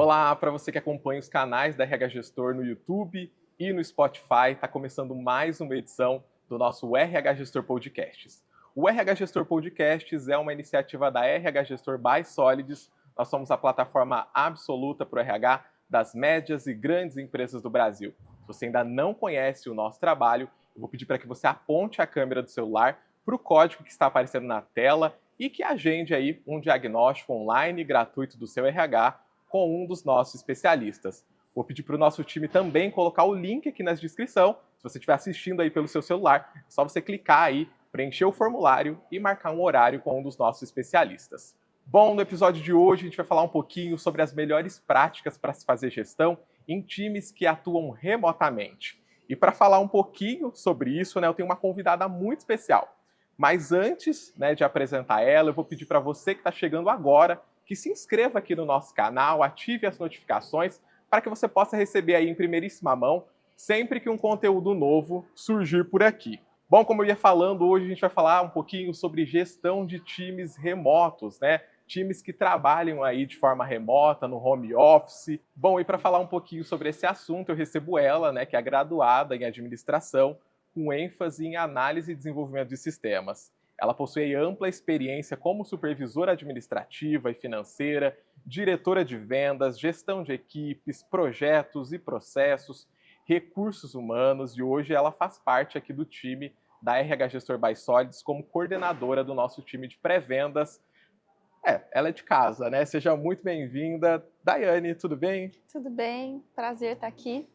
Olá, para você que acompanha os canais da RH Gestor no YouTube e no Spotify, está começando mais uma edição do nosso RH Gestor Podcasts. O RH Gestor Podcasts é uma iniciativa da RH Gestor by Solids. Nós somos a plataforma absoluta para o RH das médias e grandes empresas do Brasil. Se você ainda não conhece o nosso trabalho, eu vou pedir para que você aponte a câmera do celular para o código que está aparecendo na tela e que agende aí um diagnóstico online gratuito do seu RH com um dos nossos especialistas. Vou pedir para o nosso time também colocar o link aqui na descrição. Se você estiver assistindo aí pelo seu celular, é só você clicar aí, preencher o formulário e marcar um horário com um dos nossos especialistas. Bom, no episódio de hoje a gente vai falar um pouquinho sobre as melhores práticas para se fazer gestão em times que atuam remotamente. E para falar um pouquinho sobre isso, eu tenho uma convidada muito especial. Mas antes de apresentar ela, eu vou pedir para você que está chegando agora que se inscreva aqui no nosso canal, ative as notificações para que você possa receber aí em primeiríssima mão sempre que um conteúdo novo surgir por aqui. Bom, como eu ia falando, hoje a gente vai falar um pouquinho sobre gestão de times remotos, Times que trabalham aí de forma remota, no home office. Bom, e para falar um pouquinho sobre esse assunto, eu recebo ela, que é graduada em administração, com ênfase em análise e desenvolvimento de sistemas. Ela possui ampla experiência como supervisora administrativa e financeira, diretora de vendas, gestão de equipes, projetos e processos, recursos humanos, e hoje ela faz parte aqui do time da RH Gestor by Solids como coordenadora do nosso time de pré-vendas. Ela é de casa, Seja muito bem-vinda. Daiane, tudo bem? Tudo bem, prazer estar aqui.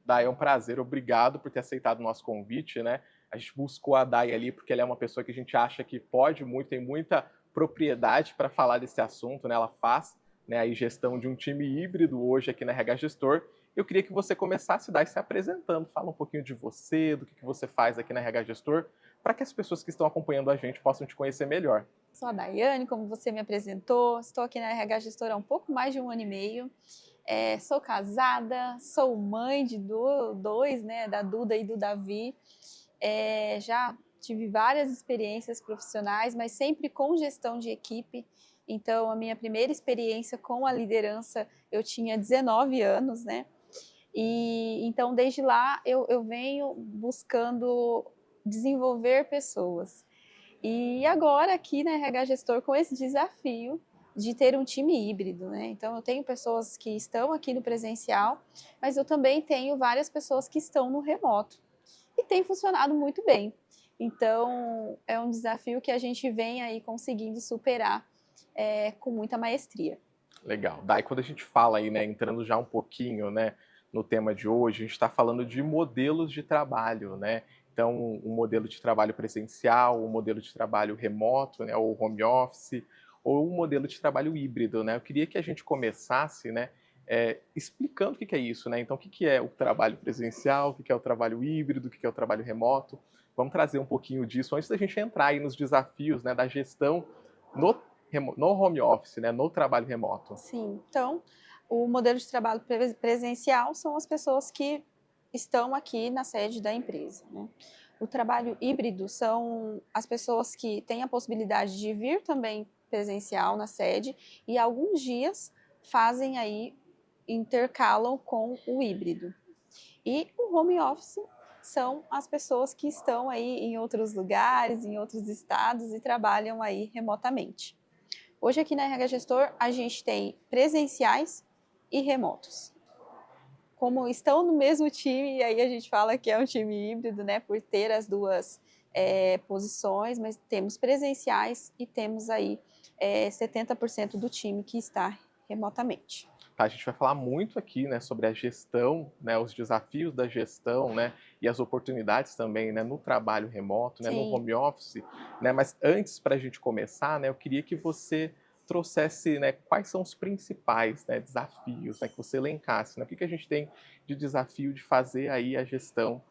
Dai, é um prazer, obrigado por ter aceitado o nosso convite, A gente buscou a Dai ali porque ela é uma pessoa que a gente acha que pode muito, tem muita propriedade para falar desse assunto, Ela faz aí gestão de um time híbrido hoje aqui na RH Gestor. Eu queria que você começasse, Dai, se apresentando, fala um pouquinho de você, do que você faz aqui na RH Gestor, para que as pessoas que estão acompanhando a gente possam te conhecer melhor. Sou a Daiane, como você me apresentou, estou aqui na RH Gestor há um pouco mais de 1 ano e meio. Sou casada, sou mãe de dois, da Duda e do Davi. Já tive várias experiências profissionais, mas sempre com gestão de equipe. Então, a minha primeira experiência com a liderança, eu tinha 19 anos, E então, desde lá, eu venho buscando desenvolver pessoas. E agora, aqui na RH Gestor, com esse desafio de ter um time híbrido, Então, eu tenho pessoas que estão aqui no presencial, mas eu também tenho várias pessoas que estão no remoto. E tem funcionado muito bem. Então, é um desafio que a gente vem aí conseguindo superar com muita maestria. Legal. Daí, quando a gente fala aí, entrando já um pouquinho, no tema de hoje, a gente está falando de modelos de trabalho, Então, um modelo de trabalho presencial, um modelo de trabalho remoto, ou home office, ou um modelo de trabalho híbrido, Eu queria que a gente começasse, explicando o que é isso, Então, o que é o trabalho presencial, o que é o trabalho híbrido, o que é o trabalho remoto. Vamos trazer um pouquinho disso antes da gente entrar aí nos desafios, da gestão no home office, no trabalho remoto. Sim, então, o modelo de trabalho presencial são as pessoas que estão aqui na sede da empresa, O trabalho híbrido são as pessoas que têm a possibilidade de vir também presencial na sede e alguns dias fazem aí, intercalam com o híbrido. E o home office são as pessoas que estão aí em outros lugares, em outros estados e trabalham aí remotamente. Hoje aqui na RH Gestor a gente tem presenciais e remotos. Como estão no mesmo time, e aí a gente fala que é um time híbrido, por ter as duas posições, mas temos presenciais e temos aí 70% do time que está remotamente. Tá, a gente vai falar muito aqui, sobre a gestão, os desafios da gestão, e as oportunidades também, no trabalho remoto, no home office, Mas antes, para a gente começar, eu queria que você trouxesse, quais são os principais, desafios, que você elencasse, O que a gente tem de desafio de fazer aí a gestão,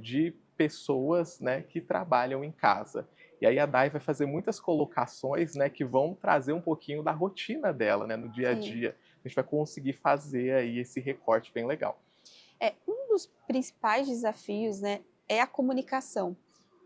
de pessoas, que trabalham em casa. E aí a Dai vai fazer muitas colocações, que vão trazer um pouquinho da rotina dela, no dia a dia. A gente vai conseguir fazer aí esse recorte bem legal. Um dos principais desafios, é a comunicação.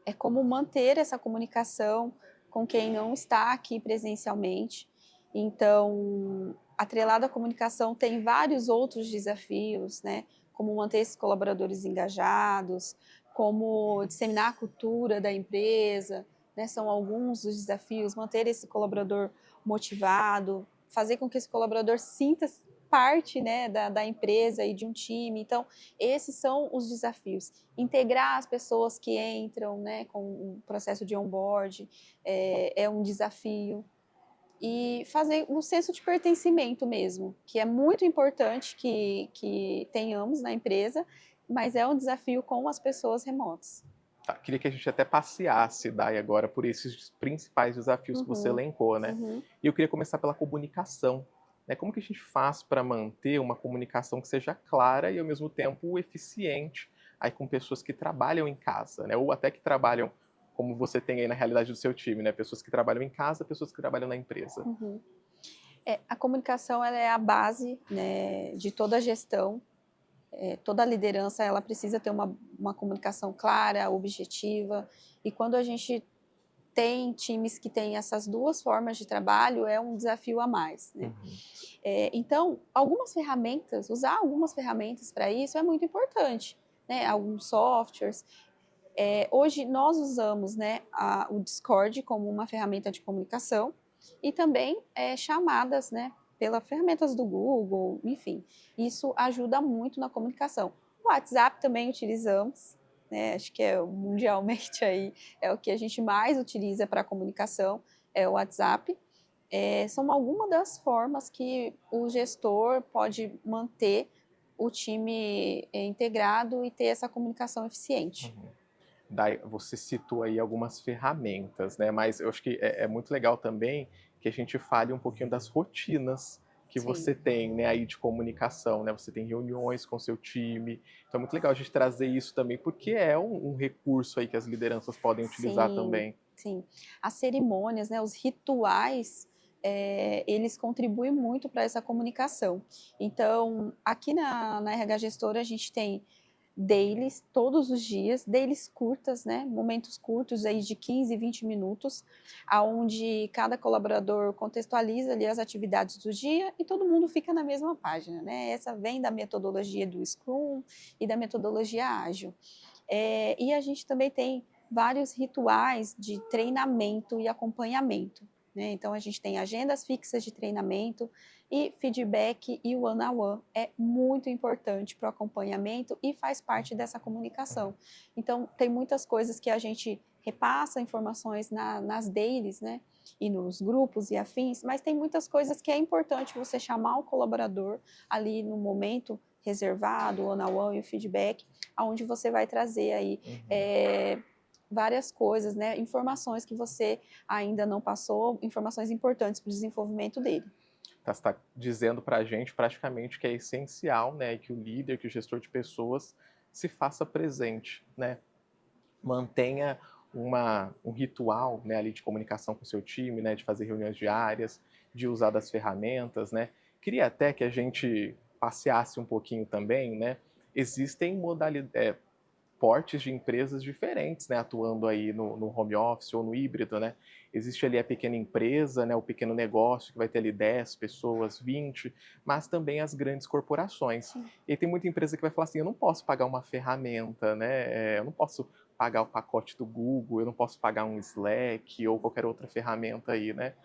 É como manter essa comunicação com quem não está aqui presencialmente. Então, atrelado à comunicação, tem vários outros desafios, né? Como manter esses colaboradores engajados, como disseminar a cultura da empresa, né? São alguns dos desafios, manter esse colaborador motivado, fazer com que esse colaborador sinta parte, né, da empresa e de um time. Então, esses são os desafios. Integrar as pessoas que entram, né, com o processo de onboard é um desafio. E fazer um senso de pertencimento mesmo, que é muito importante que tenhamos na empresa, mas é um desafio com as pessoas remotas. Tá, queria que a gente até passeasse, Dai, agora por esses principais desafios que você Uhum, elencou, né? uhum. E eu queria começar pela comunicação, né? Como que a gente faz para manter uma comunicação que seja clara e ao mesmo tempo eficiente aí com pessoas que trabalham em casa, né? Ou até que trabalham como você tem aí na realidade do seu time, né? Pessoas que trabalham em casa, pessoas que trabalham na empresa. Uhum. A comunicação ela é a base, né, de toda a gestão. Toda a liderança ela precisa ter uma comunicação clara, objetiva. E quando a gente tem times que têm essas duas formas de trabalho, é um desafio a mais, né? Uhum. Então, usar algumas ferramentas para isso é muito importante, né? Alguns softwares. Hoje nós usamos, né, o Discord como uma ferramenta de comunicação e também chamadas, né, pelas ferramentas do Google, enfim. Isso ajuda muito na comunicação. O WhatsApp também utilizamos, né? Acho que mundialmente aí é o que a gente mais utiliza para comunicação, é o WhatsApp. São algumas das formas que o gestor pode manter o time integrado e ter essa comunicação eficiente. Uhum. Dai, você citou aí algumas ferramentas, né? Mas eu acho que é muito legal também que a gente fale um pouquinho das rotinas que Sim, você tem, né, aí de comunicação, né? Você tem reuniões com seu time, então é muito legal a gente trazer isso também, porque é um recurso aí que as lideranças podem utilizar sim, também. sim. As cerimônias, né, os rituais, eles contribuem muito para essa comunicação. Então, aqui na RH Gestora, a gente tem dailies todos os dias, dailies curtas, né? Momentos curtos aí de 15, 20 minutos, aonde cada colaborador contextualiza ali as atividades do dia e todo mundo fica na mesma página, né? Essa vem da metodologia do Scrum e da metodologia ágil. E a gente também tem vários rituais de treinamento e acompanhamento, né? Então a gente tem agendas fixas de treinamento e feedback e one-on-one é muito importante para o acompanhamento e faz parte dessa comunicação. Então tem muitas coisas que a gente repassa informações nas dailies, né? E nos grupos e afins, mas tem muitas coisas que é importante você chamar o colaborador ali no momento reservado, one-on-one e o feedback, aonde você vai trazer aí Uhum. várias coisas, né? Informações que você ainda não passou, informações importantes para o desenvolvimento dele. Tá, você está dizendo para a gente praticamente que é essencial, né, que o líder, que o gestor de pessoas se faça presente, né? Mantenha um ritual, né, ali de comunicação com o seu time, né, de fazer reuniões diárias, de usar das ferramentas, né. Queria até que a gente passeasse um pouquinho também, né. Existem portes de empresas diferentes, né, atuando aí no home office ou no híbrido, né. Existe ali a pequena empresa, né, o pequeno negócio que vai ter ali 10 pessoas, 20, mas também as grandes corporações. Sim. E tem muita empresa que vai falar assim: "Eu não posso pagar uma ferramenta, né, eu não posso pagar o pacote do Google, eu não posso pagar um Slack ou qualquer outra ferramenta aí", né.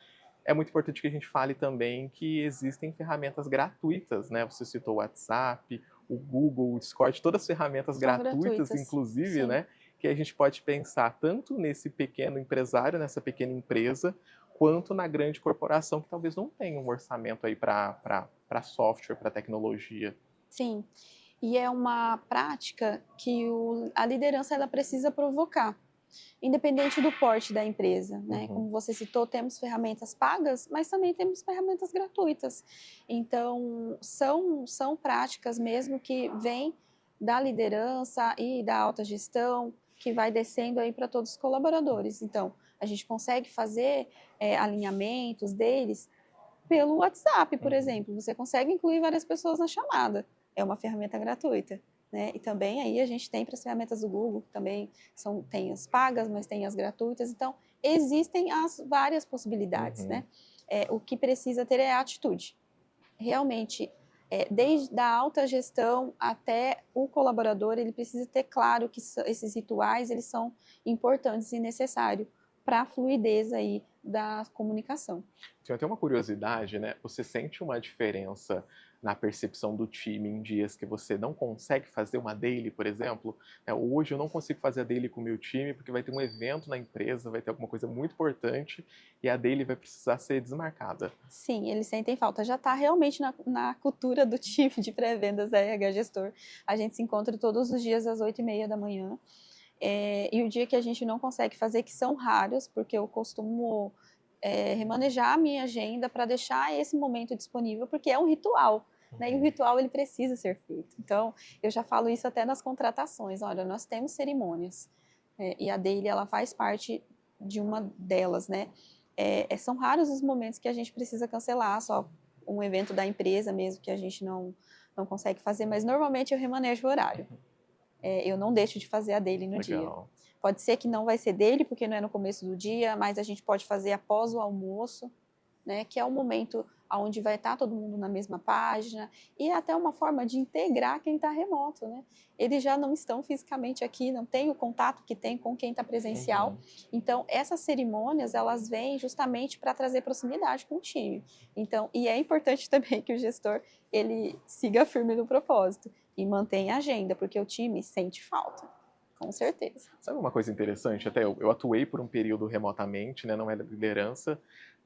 É muito importante que a gente fale também que existem ferramentas gratuitas, né, você citou o WhatsApp, o Google, o Discord, todas as ferramentas São gratuitas, gratuitas. inclusive, Sim. né, que a gente pode pensar tanto nesse pequeno empresário, nessa pequena empresa, quanto na grande corporação que talvez não tenha um orçamento aí para software, para tecnologia. Sim. E é uma prática que a liderança ela precisa provocar, independente do porte da empresa, né? Uhum, Como você citou, temos ferramentas pagas, mas também temos ferramentas gratuitas. Então, são práticas mesmo que vêm da liderança e da alta gestão, que vai descendo aí para todos os colaboradores. Então, a gente consegue fazer alinhamentos deles pelo WhatsApp, por uhum. exemplo. Você consegue incluir várias pessoas na chamada. É uma ferramenta gratuita. Né? E também aí a gente tem para as ferramentas do Google, que também tem as pagas, mas tem as gratuitas. Então, existem as várias possibilidades. Né? Uhum. O que precisa ter é a atitude. realmente, desde a alta gestão até o colaborador, ele precisa ter claro que esses rituais eles são importantes e necessários para a fluidez aí da comunicação. Tenho até uma curiosidade, né? Você sente uma diferença na percepção do time em dias que você não consegue fazer uma daily, por exemplo? Hoje eu não consigo fazer a daily com o meu time porque vai ter um evento na empresa, vai ter alguma coisa muito importante e a daily vai precisar ser desmarcada. Sim, eles sentem falta. Já está realmente na cultura do time de pré-vendas da RH Gestor. A gente se encontra todos os dias às 8h30 da manhã. E o dia que a gente não consegue fazer, que são raros, porque eu costumo remanejar a minha agenda para deixar esse momento disponível, porque é um ritual, né? E o ritual ele precisa ser feito. Então, eu já falo isso até nas contratações. Olha, nós temos cerimônias e a daily ela faz parte de uma delas, né? São raros os momentos que a gente precisa cancelar, só um evento da empresa mesmo que a gente não consegue fazer, mas normalmente eu remanejo o horário. Eu não deixo de fazer a daily no dia. Pode ser que não vai ser daily, porque não é no começo do dia, mas a gente pode fazer após o almoço, né, que é o momento onde vai estar todo mundo na mesma página, e é até uma forma de integrar quem está remoto, né? Eles já não estão fisicamente aqui, não tem o contato que tem com quem está presencial. Então, essas cerimônias, elas vêm justamente para trazer proximidade com o time. Então, e é importante também que o gestor, ele siga firme no propósito e mantenha a agenda, porque o time sente falta. Com certeza. Sabe uma coisa interessante? Até eu atuei por um período remotamente, né? Não era liderança,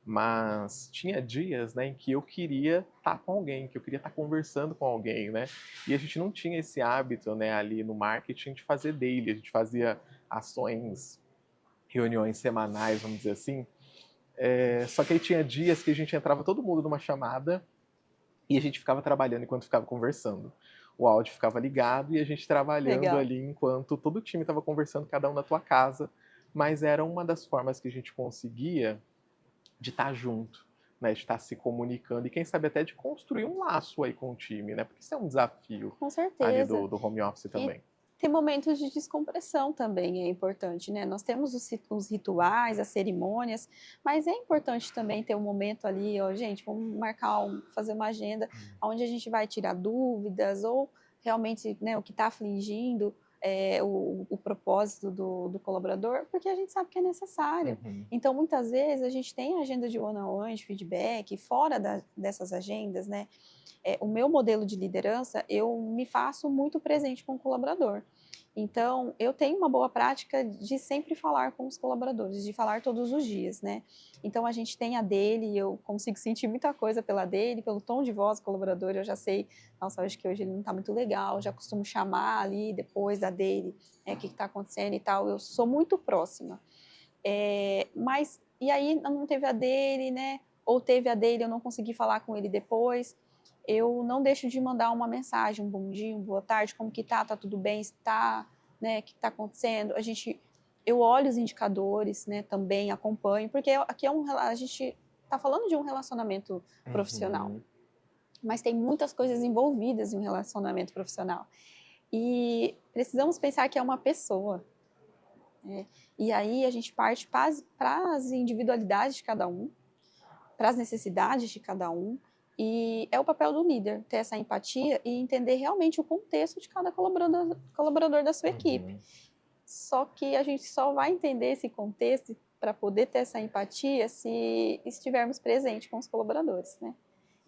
mas tinha dias, né, em que eu queria estar com alguém, que eu queria estar conversando com alguém, né? E a gente não tinha esse hábito, né, ali no marketing de fazer daily. A gente fazia ações, reuniões semanais, vamos dizer assim. Só que aí tinha dias que a gente entrava todo mundo numa chamada e a gente ficava trabalhando enquanto ficava conversando. O áudio ficava ligado e a gente trabalhando Legal. ali enquanto todo o time estava conversando, cada um na tua casa. Mas era uma das formas que a gente conseguia de estar junto, né? De estar se comunicando e quem sabe até de construir um laço aí com o time, né? Porque isso é um desafio Com ali certeza. do home office também. Ter momentos de descompressão também é importante, né? Nós temos os rituais, as cerimônias, mas é importante também ter um momento ali, ó, gente, vamos marcar, fazer uma agenda onde a gente vai tirar dúvidas ou realmente, né, o que está afligindo o propósito do colaborador, porque a gente sabe que é necessário. Então, muitas vezes, a gente tem agenda de one-on-one, de feedback, fora dessas agendas, né? O meu modelo de liderança, eu me faço muito presente com o colaborador. Então, eu tenho uma boa prática de sempre falar com os colaboradores, de falar todos os dias, né? Então, a gente tem a dele, eu consigo sentir muita coisa pela dele, pelo tom de voz do colaborador, eu já sei, nossa, acho que hoje ele não está muito legal, já costumo chamar ali depois da dele, o que está acontecendo e tal, eu sou muito próxima. Mas, e aí não teve a dele, né? Ou teve a dele, eu não consegui falar com ele depois, eu não deixo de mandar uma mensagem, um bom dia, uma boa tarde, como que tá tudo bem, está, né, o que está acontecendo, eu olho os indicadores, né, também acompanho, porque aqui a gente está falando de um relacionamento profissional, mas tem muitas coisas envolvidas em um relacionamento profissional, e precisamos pensar que é uma pessoa, né? E aí a gente parte para as individualidades de cada um, para as necessidades de cada um, e é o papel do líder ter essa empatia e entender realmente o contexto de cada colaborador da sua equipe. Só que a gente só vai entender esse contexto para poder ter essa empatia se estivermos presentes com os colaboradores, né?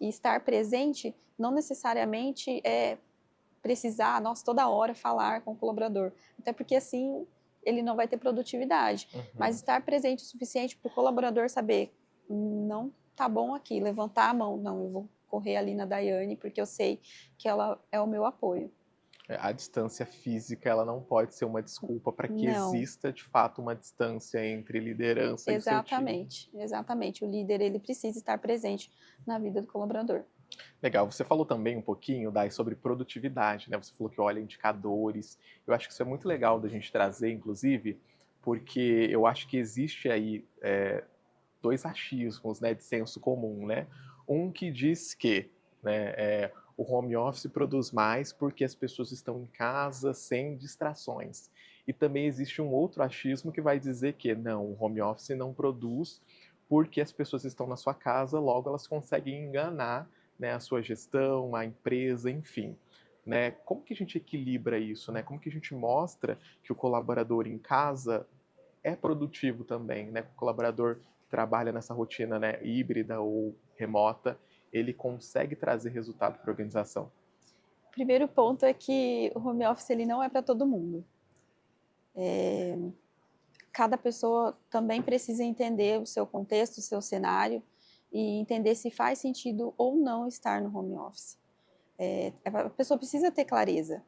E estar presente não necessariamente é precisar, toda hora falar com o colaborador, até porque assim ele não vai ter produtividade. Mas estar presente o suficiente para o colaborador saber, não tá bom aqui, levantar a mão, não, eu vou correr ali na Daiane, porque eu sei que ela é o meu apoio. A distância física, ela não pode ser uma desculpa para que Não. exista, de fato, uma distância entre liderança e seu time. Exatamente. O líder, ele precisa estar presente na vida do colaborador. Legal. Você falou também um pouquinho, Dai, sobre produtividade, né? Você falou que olha indicadores. Eu acho que isso é muito legal da gente trazer, inclusive, porque eu acho que existe aí dois achismos, né, de senso comum, né? Um que diz que, né, o home office produz mais porque as pessoas estão em casa sem distrações. E também existe um outro achismo que vai dizer que não, o home office não produz porque as pessoas estão na sua casa, logo elas conseguem enganar né, a sua gestão, a empresa, enfim. Né? Como que a gente equilibra isso? Né? Como que a gente mostra que o colaborador em casa é produtivo também, né? O colaborador que trabalha nessa rotina, né, híbrida ou remota, ele consegue trazer resultado para a organização. Primeiro ponto é que o home office ele não é para todo mundo. Cada pessoa também precisa entender o seu contexto, o seu cenário e entender se faz sentido ou não estar no home office. A pessoa precisa ter clareza,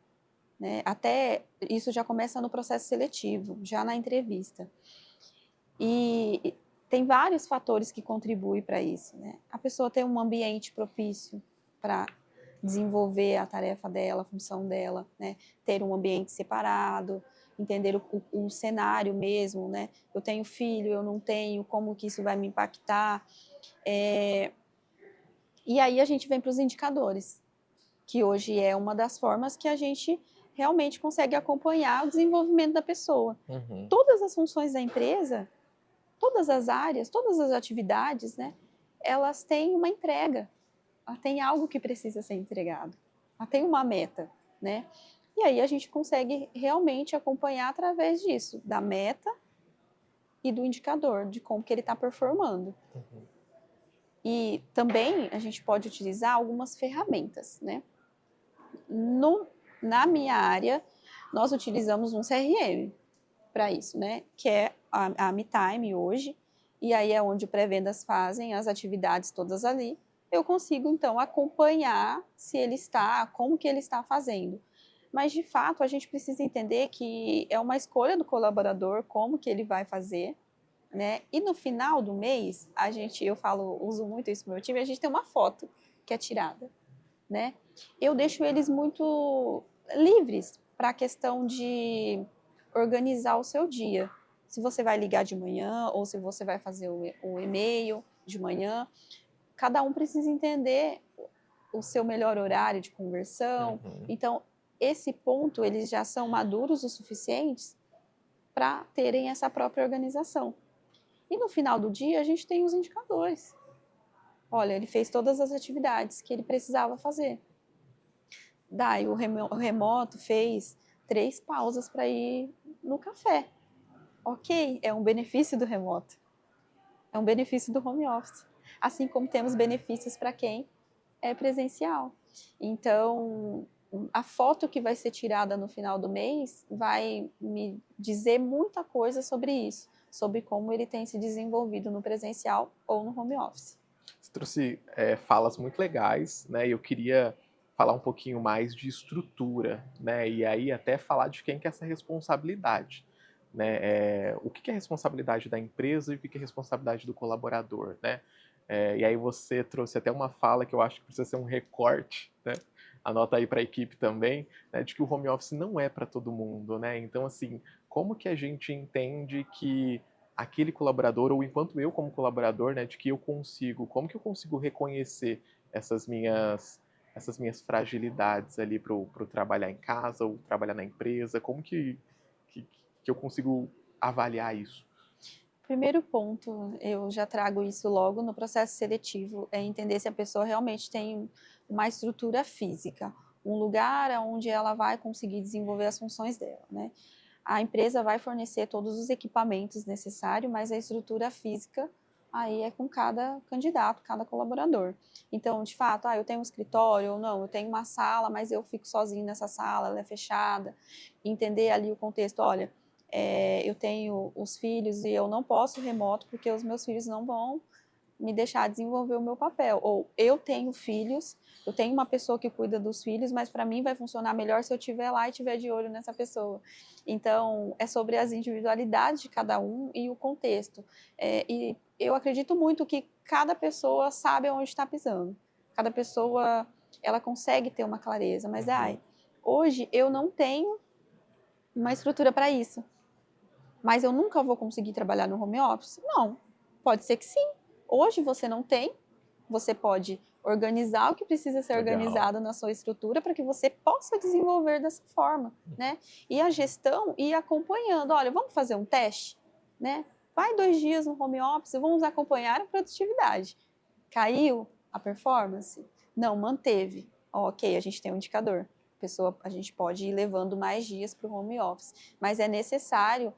né? Até isso já começa no processo seletivo, já na entrevista. E tem vários fatores que contribuem para isso, né? A pessoa ter um ambiente propício para desenvolver a tarefa dela, a função dela, né? Ter um ambiente separado, entender o cenário mesmo, né? Eu tenho filho, eu não tenho, como que isso vai me impactar? E aí a gente vem para os indicadores, que hoje é uma das formas que a gente realmente consegue acompanhar o desenvolvimento da pessoa. Uhum. Todas as funções da empresa, todas as áreas, todas as atividades, né, elas têm uma entrega, ela tem algo que precisa ser entregado, ela tem uma meta, né? E aí a gente consegue realmente acompanhar através disso, da meta e do indicador, de como que ele está performando. Uhum. E também a gente pode utilizar algumas ferramentas, né? Na minha área, nós utilizamos um CRM para isso, né? Que é a MeTime hoje, e aí é onde o pré-vendas fazem as atividades todas ali. Eu consigo, então, acompanhar se ele está, como que ele está fazendo. Mas, de fato, a gente precisa entender que é uma escolha do colaborador, como que ele vai fazer, né? E no final do mês, eu falo, uso muito isso no meu time, a gente tem uma foto que é tirada, né? Eu deixo eles muito livres para a questão de organizar o seu dia. Se você vai ligar de manhã ou se você vai fazer o e-mail de manhã, cada um precisa entender o seu melhor horário de conversão. Uhum. Então, esse ponto, eles já são maduros o suficientes para terem essa própria organização. E no final do dia, a gente tem os indicadores. Olha, ele fez todas as atividades que ele precisava fazer. Daí o remoto fez 3 pausas para ir no café. Ok, é um benefício do remoto. É um benefício do home office. Assim como temos benefícios para quem é presencial. Então, a foto que vai ser tirada no final do mês vai me dizer muita coisa sobre isso, sobre como ele tem se desenvolvido no presencial ou no home office. Você trouxe falas muito legais, né? E eu queria falar um pouquinho mais de estrutura, né? E aí até falar de quem que é essa responsabilidade, né? O que que é responsabilidade da empresa e o que que é responsabilidade do colaborador, né? E aí você trouxe até uma fala que eu acho que precisa ser um recorte, né? Anota aí para a equipe também, né? De que o home office não é para todo mundo, né? Então, assim, como que a gente entende que aquele colaborador, ou enquanto eu como colaborador, né, de que eu consigo, como que eu consigo reconhecer essas minhas fragilidades ali para o trabalhar em casa ou trabalhar na empresa, como que, que eu consigo avaliar isso? Primeiro ponto, eu já trago isso logo no processo seletivo, é entender se a pessoa realmente tem uma estrutura física, um lugar onde ela vai conseguir desenvolver as funções dela, né? A empresa vai fornecer todos os equipamentos necessários, mas a estrutura física aí é com cada candidato, cada colaborador. Então, de fato, eu tenho um escritório ou não, eu tenho uma sala, mas eu fico sozinho nessa sala, ela é fechada. Entender ali o contexto, olha, eu tenho os filhos e eu não posso remoto porque os meus filhos não vão me deixar desenvolver o meu papel. Ou eu tenho filhos, eu tenho uma pessoa que cuida dos filhos, mas para mim vai funcionar melhor se eu estiver lá e estiver de olho nessa pessoa. Então, é sobre as individualidades de cada um e o contexto. E eu acredito muito que cada pessoa sabe onde está pisando. Cada pessoa, ela consegue ter uma clareza, mas hoje eu não tenho uma estrutura para isso. Mas eu nunca vou conseguir trabalhar no home office? Não. Pode ser que sim. Hoje você não tem, você pode organizar o que precisa ser Legal. organizado na sua estrutura para que você possa desenvolver dessa forma, né? E a gestão ir acompanhando. Olha, vamos fazer um teste, né? Vai 2 dias no home office, vamos acompanhar a produtividade. Caiu a performance? Não, manteve. Ok, a gente tem um indicador. A gente pode ir levando mais dias para o home office, mas é necessário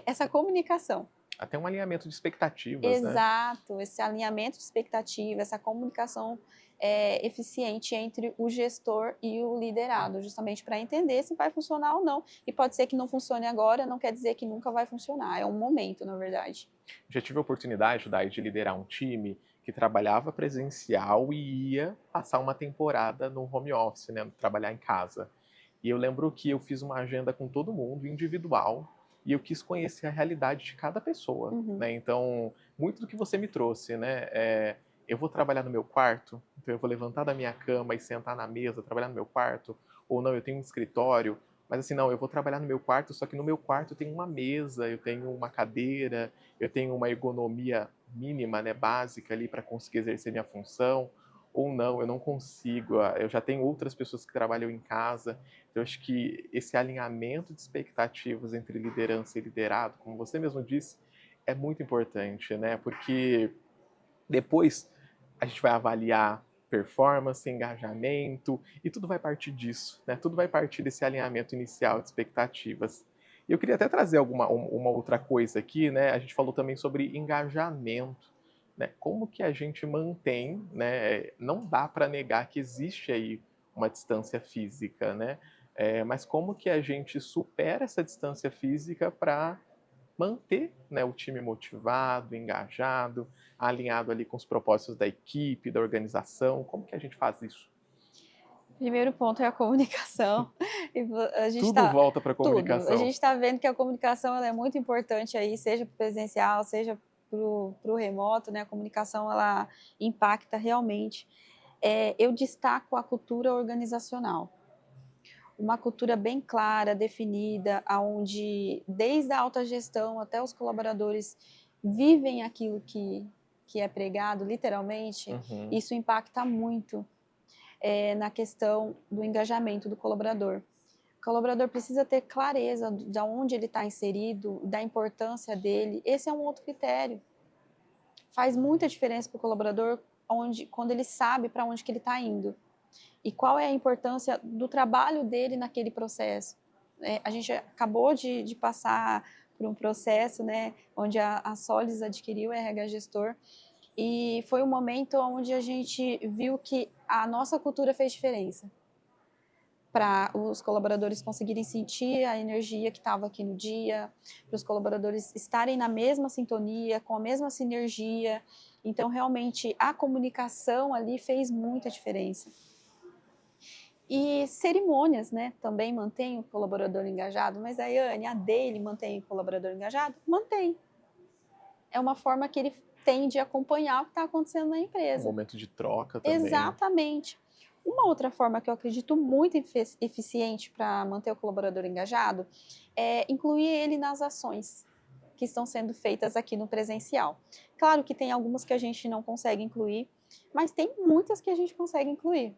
essa comunicação. Até um alinhamento de expectativas, né? Exato, esse alinhamento de expectativa, essa comunicação eficiente entre o gestor e o liderado, justamente para entender se vai funcionar ou não. E pode ser que não funcione agora, não quer dizer que nunca vai funcionar, é um momento, na verdade. Já tive a oportunidade, Dai, de liderar um time que trabalhava presencial e ia passar uma temporada no home office, né, trabalhar em casa. E eu lembro que eu fiz uma agenda com todo mundo, individual, e eu quis conhecer a realidade de cada pessoa, né? Então, muito do que você me trouxe, né? Eu vou trabalhar no meu quarto, então eu vou levantar da minha cama e sentar na mesa, trabalhar no meu quarto, ou não, eu tenho um escritório, mas assim, não, eu vou trabalhar no meu quarto, só que no meu quarto eu tenho uma mesa, eu tenho uma cadeira, eu tenho uma ergonomia mínima, né, básica ali para conseguir exercer minha função, ou não, eu não consigo, eu já tenho outras pessoas que trabalham em casa, então eu acho que esse alinhamento de expectativas entre liderança e liderado, como você mesmo disse, é muito importante, né, porque depois a gente vai avaliar performance, engajamento, e tudo vai partir disso, né? Tudo vai partir desse alinhamento inicial de expectativas. E eu queria até trazer uma outra coisa aqui, né? A gente falou também sobre engajamento, né? Como que a gente mantém, né? Não dá para negar que existe aí uma distância física, né? Mas como que a gente supera essa distância física para manter, né, o time motivado, engajado, alinhado ali com os propósitos da equipe, da organização? Como que a gente faz isso? Primeiro ponto é a comunicação. A gente Tudo está volta para a tudo. A comunicação. gente está vendo que a comunicação ela é muito importante aí, seja para o presencial, seja para o remoto, né? A comunicação ela impacta realmente. Eu destaco a cultura organizacional. Uma cultura bem clara, definida, aonde desde a alta gestão até os colaboradores vivem aquilo que é pregado, literalmente, isso impacta muito na questão do engajamento do colaborador. O colaborador precisa ter clareza de onde ele está inserido, da importância dele. Esse é um outro critério. Faz muita diferença para o colaborador quando ele sabe para onde que ele está indo. E qual é a importância do trabalho dele naquele processo. A gente acabou de passar por um processo, né, onde a Solis adquiriu o RH Gestor, e foi um momento onde a gente viu que a nossa cultura fez diferença para os colaboradores conseguirem sentir a energia que estava aqui no dia, para os colaboradores estarem na mesma sintonia, com a mesma sinergia. Então, realmente, a comunicação ali fez muita diferença. E cerimônias, né, também mantém o colaborador engajado, mas a Yane, a dele mantém o colaborador engajado? Mantém. É uma forma que ele tem de acompanhar o que está acontecendo na empresa. Um momento de troca também. Exatamente. Uma outra forma que eu acredito muito eficiente para manter o colaborador engajado é incluir ele nas ações que estão sendo feitas aqui no presencial. Claro que tem algumas que a gente não consegue incluir, mas tem muitas que a gente consegue incluir.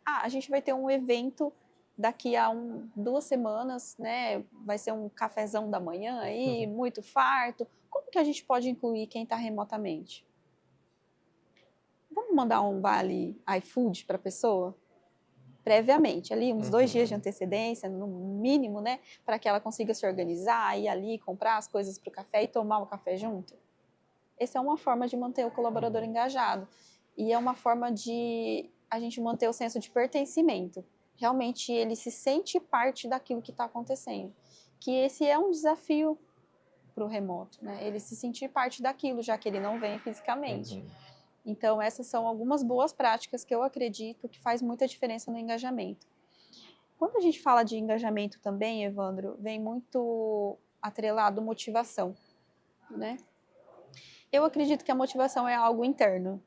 A gente vai ter um evento daqui a 2 semanas, né? Vai ser um cafezão da manhã aí, muito farto. Como que a gente pode incluir quem está remotamente? Vamos mandar um vale iFood para a pessoa? Previamente, ali uns 2 dias de antecedência, no mínimo, né? Para que ela consiga se organizar, ir ali, comprar as coisas para o café e tomar o café junto. Essa é uma forma de manter o colaborador engajado. E é uma forma de a gente manter o senso de pertencimento. Realmente ele se sente parte daquilo que está acontecendo. Que esse é um desafio para o remoto, né? Ele se sentir parte daquilo, já que ele não vem fisicamente. Então, essas são algumas boas práticas que eu acredito que faz muita diferença no engajamento. Quando a gente fala de engajamento também, Evandro, vem muito atrelado motivação, né? Eu acredito que a motivação é algo interno.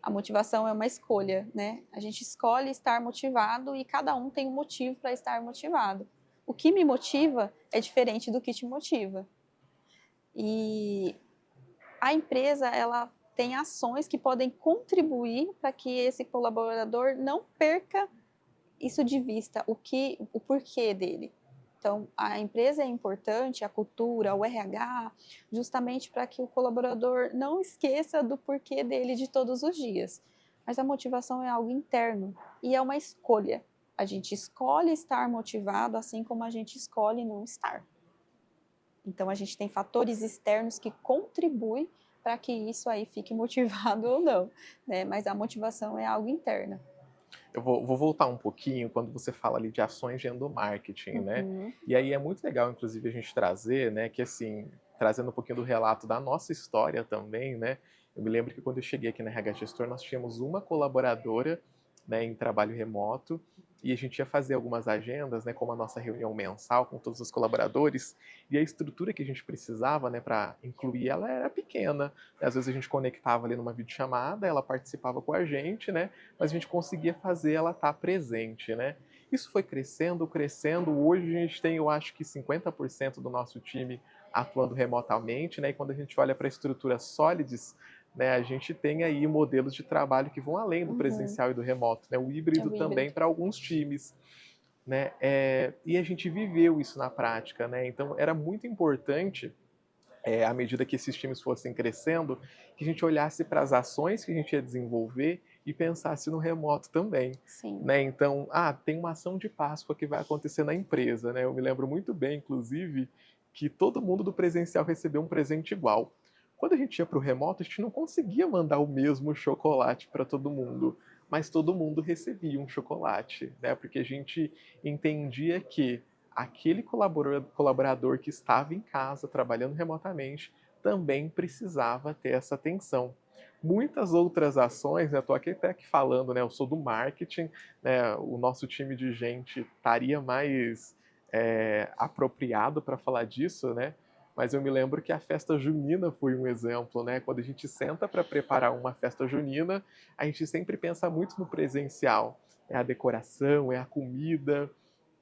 A motivação é uma escolha, né? A gente escolhe estar motivado e cada um tem um motivo para estar motivado. O que me motiva é diferente do que te motiva. E a empresa, ela tem ações que podem contribuir para que esse colaborador não perca isso de vista, o porquê dele. Então, a empresa é importante, a cultura, o RH, justamente para que o colaborador não esqueça do porquê dele de todos os dias. mas a motivação é algo interno e é uma escolha. A gente escolhe estar motivado, assim como a gente escolhe não estar. Então, a gente tem fatores externos que contribuem para que isso aí fique motivado ou não, né? Mas a motivação é algo interno. Eu vou voltar um pouquinho quando você fala ali de ações de endomarketing, né? Uhum. E aí é muito legal, inclusive, a gente trazer, né, que assim, trazendo um pouquinho do relato da nossa história também, né? Eu me lembro que quando eu cheguei aqui na RH Gestor, nós tínhamos uma colaboradora, né, em trabalho remoto, e a gente ia fazer algumas agendas, né, como a nossa reunião mensal com todos os colaboradores, e a estrutura que a gente precisava, né, para incluir ela era pequena. Às vezes a gente conectava ali numa videochamada, ela participava com a gente, né? Mas a gente conseguia fazer ela estar presente, né? Isso foi crescendo, crescendo. Hoje a gente tem, eu acho que 50% do nosso time atuando remotamente, né? E quando a gente olha para estruturas sólidas, né, a gente tem aí modelos de trabalho que vão além do Uhum. presencial e do remoto, né? O É híbrido o também híbrido. para alguns times, né? E a gente viveu isso na prática, né? Então era muito importante à medida que esses times fossem crescendo, que a gente olhasse para as ações que a gente ia desenvolver e pensasse no remoto também. Sim. Né? Então, tem uma ação de Páscoa que vai acontecer na empresa. Né? Eu me lembro muito bem, inclusive, que todo mundo do presencial recebeu um presente igual. Quando a gente ia para o remoto, a gente não conseguia mandar o mesmo chocolate para todo mundo, mas todo mundo recebia um chocolate, né? Porque a gente entendia que aquele colaborador que estava em casa trabalhando remotamente também precisava ter essa atenção. Muitas outras ações, né, estou aqui até aqui falando, né, eu sou do marketing, né, o nosso time de gente estaria mais apropriado para falar disso, né, mas eu me lembro que a festa junina foi um exemplo, né, quando a gente senta para preparar uma festa junina, a gente sempre pensa muito no presencial, é a decoração, é a comida,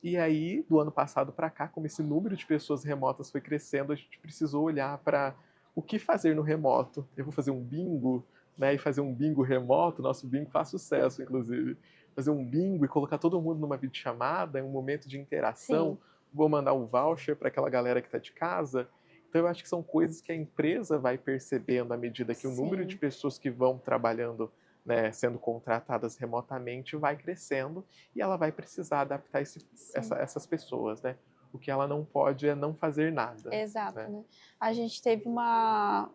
e aí, do ano passado para cá, como esse número de pessoas remotas foi crescendo, a gente precisou olhar para o que fazer no remoto. Eu vou fazer um bingo, né? E fazer um bingo remoto, nosso bingo faz sucesso, inclusive. Fazer um bingo e colocar todo mundo numa videochamada, em um momento de interação. Sim, Vou mandar um voucher para aquela galera que está de casa. Então, eu acho que são coisas que a empresa vai percebendo à medida que o número de sim, pessoas que vão trabalhando, né, sendo contratadas remotamente vai crescendo e ela vai precisar adaptar sim. essas pessoas, né? O que ela não pode é não fazer nada, Exato, né? né? A gente teve uma